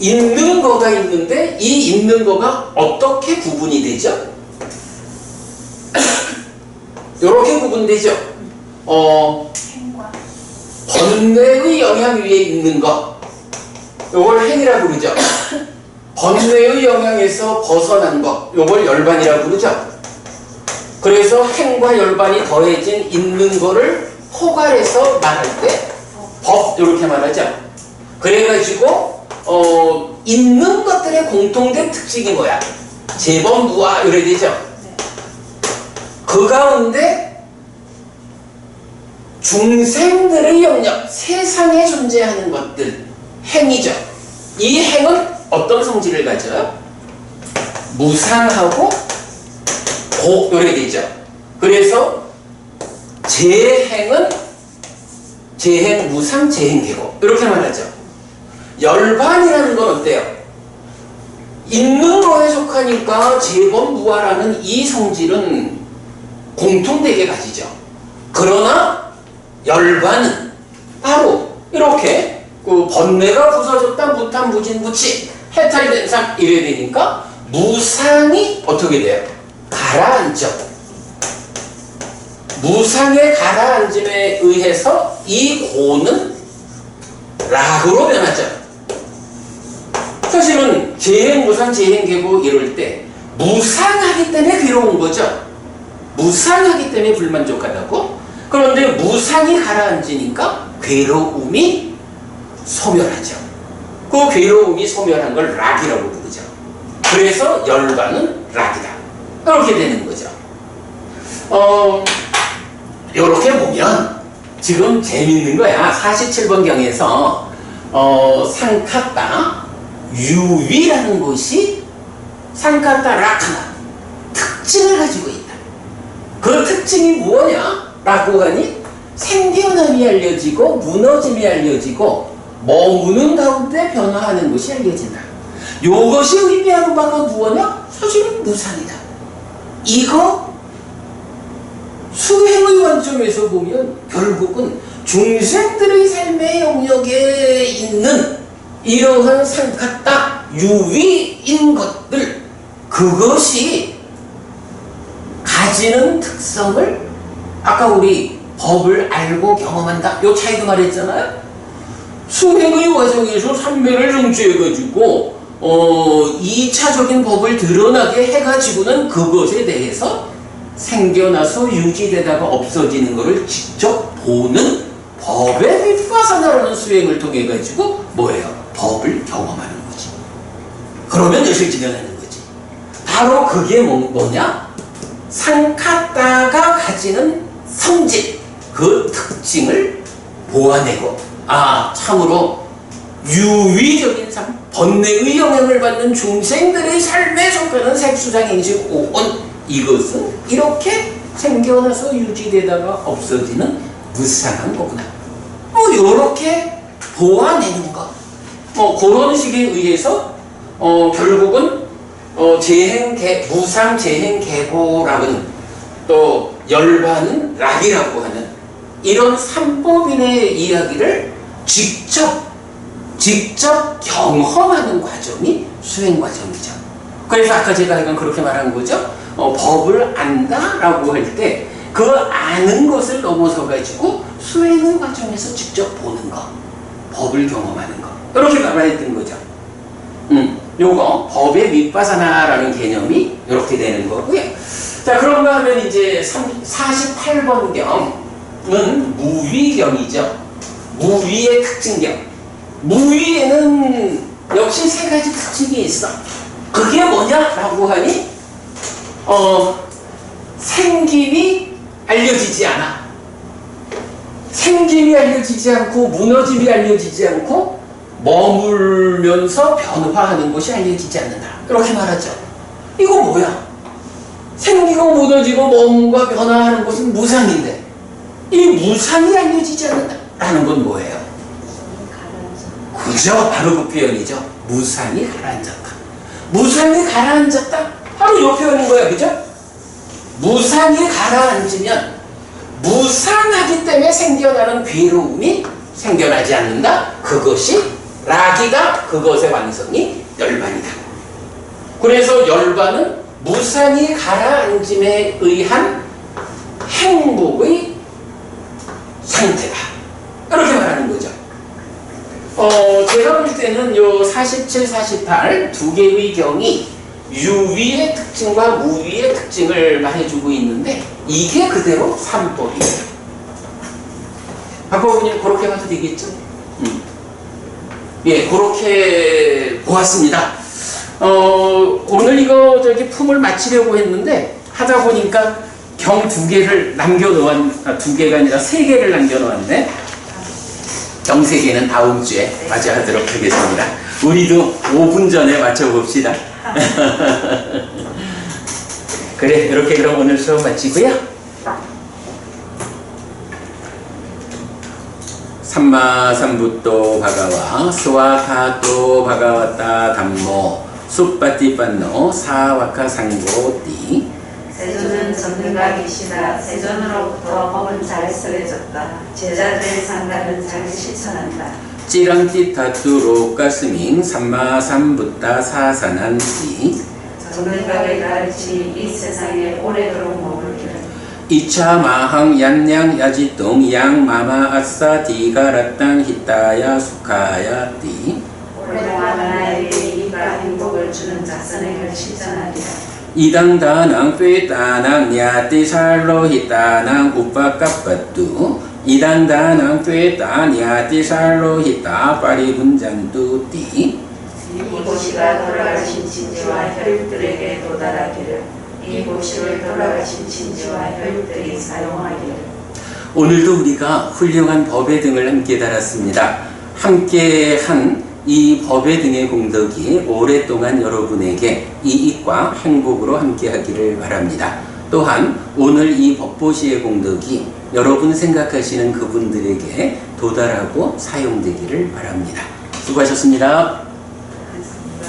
있는 거가 있는데 이 있는 거가 어떻게 구분이 되죠? 이렇게 구분되죠. 행과 번뇌의 영향 위에 있는 것. 요걸 행이라고 그러죠. 번뇌의 영향에서 벗어난 것. 요걸 열반이라고 그러죠. 그래서 행과 열반이 더해진 있는 거를 포괄해서 말할 때 법 이렇게 말하죠. 그래가지고 있는 것들의 공통된 특징이 뭐야? 재범무아 이래 되죠. 그 가운데 중생들의 영역, 세상에 존재하는 것들 행이죠. 이 행은 어떤 성질을 가져요? 무상하고 고요래 되죠. 그래서 재행은 재행, 무상, 재행, 계고 이렇게 말하죠. 열반이라는 건 어때요? 있는 거에 속하니까 재범무아라는 이 성질은 공통되게 가지죠. 그러나 열반은 바로 이렇게 번뇌가 부서졌다 무탄 무진 무치 해탈된 삶 이래 되니까 무상이 어떻게 돼요? 가라앉죠. 무상의 가라앉음에 의해서 이 고는 락으로 변하죠. 사실은 재행, 무상, 재행, 계고 이럴 때 무상하기 때문에 괴로운 거죠. 무상하기 때문에 불만족하다고. 그런데 무상이 가라앉으니까 괴로움이 소멸하죠. 그 괴로움이 소멸한 걸 락이라고 부르죠. 그래서 열반은 락이다. 이렇게 되는 거죠. 이렇게 보면 지금 재밌는 거야. 47번 경에서 상카타 유위라는 것이 상카타 라카나 특징을 가지고 있다. 그 특징이 뭐냐? 라고 하니 생겨남이 알려지고 무너짐이 알려지고 머무는 가운데 변화하는 것이 알려진다. 이것이 의미하는 바가 무엇이냐? 사실은 무상이다. 이거 수행의 관점에서 보면 결국은 중생들의 삶의 영역에 있는 이러한 상카타 유위인 것들, 그것이 가지는 특성을 아까 우리 법을 알고 경험한다 요 차이도 말했잖아요. 수행의 과정에서 삼매를 정취해가지고 2차적인 법을 드러나게 해가지고는 그것에 대해서 생겨나서 유지되다가 없어지는 것을 직접 보는 법의 윗바사나라는 수행을 통해 가지고 뭐예요? 법을 경험하는 거지. 그러면 예술 진행하는 거지. 바로 그게 뭐냐? 상카타가 가지는 성질, 그 특징을 보완하고 참으로 유위적인 삶, 번뇌의 영향을 받는 중생들의 삶에 속하는 색수상인식 오온, 이것은 이렇게 생겨나서 유지되다가 없어지는 무상한 거구나. 요렇게 보아내는 것. 그런 식에 의해서 결국은 무상 재행 계고라고는 또 열반은 락이라고 하는 이런 삼법인의 이야기를 직접 경험하는 과정이 수행 과정이죠. 그래서 아까 제가 약간 그렇게 말한 거죠. 법을 안다라고 할 때 그 아는 것을 넘어서 가지고 수행의 과정에서 직접 보는 것, 법을 경험하는 것, 이렇게 말했던 거죠. 요거 법의 윗바사나라는 개념이 이렇게 되는 거고요. 자, 그런가 하면 이제 48번경은 무위경이죠. 무위의 특징경. 무위에는 역시 세 가지 특징이 있어. 그게 뭐냐라고 하니 생김이 알려지지 않아. 생김이 알려지지 않고 무너짐이 알려지지 않고 머물면서 변화하는 것이 알려지지 않는다. 이렇게 말하죠. 이거 뭐야? 생기고 무너지고 뭔가 변화하는 것은 무상인데 이 무상이 알려지지 않는다라는 건 뭐예요? 그죠? 바로 그 표현이죠. 무상이 가라앉았다. 무상이 가라앉았다. 바로 이 표현인 거야. 그죠? 무상이 가라앉으면 무상하기 때문에 생겨나는 괴로움이 생겨나지 않는다. 그것이 라기가 그것의 완성이 열반이다. 그래서 열반은 무상이 가라앉음에 의한 행복의 상태다. 이렇게 말하는 거죠. 제가 볼 때는 요 47, 48 두 개의 경이 유위의 특징과 무위의 특징을 말해주고 있는데 이게 그대로 삼법이에요. 박법부님 그렇게 봐도 되겠죠? 예, 그렇게 보았습니다. 오늘 이거 품을 마치려고 했는데 하다 보니까 경 두 개를 두 개가 아니라 세 개를 남겨놓았네. 경 세 개는 다음 주에 맞이하도록 하겠습니다. 우리도 5분 전에 맞춰봅시다. 그래, 이렇게 그럼 오늘 수업 마치고요. 삼마삼부토 바가와 스와타토 바가와타 담모 숫바티반노 사와카 상고띠. 세존은 전능가 계시다. 세존으로부터 법은 잘 설해졌다. 제자들의 상담은 잘 실천한다. 찌랑띠타투로 가스밍 삼마삼부타 사산한띠. 전능가를 가르치 이 세상에 오래도록 머물기를. 이차마항 얀냥 야지똥 양마마 아싸 디가라땅 히타야 수카야띠. 오랫동안 나에게 이익과 행복을 주는 자선행을 실천하리라. 이당다낭 꾀다낭 냐띠살로 히타낭 우빠까빠뚜. 이당다낭 꾀다 냐띠살로 히타 파리분장뚜띠. 이곳이가 돌아가신 진지와 혈육들에게 도달하기를. 이 고시를 돌아가신 진지와 혈육들이 사용하기를. 오늘도 우리가 훌륭한 법의 등을 함께 달았습니다. 함께 한 이 법의 등의 공덕이 오랫동안 여러분에게 이익과 행복으로 함께 하기를 바랍니다. 또한 오늘 이 법보시의 공덕이 여러분 생각하시는 그분들에게 도달하고 사용되기를 바랍니다. 수고하셨습니다. 그렇습니다.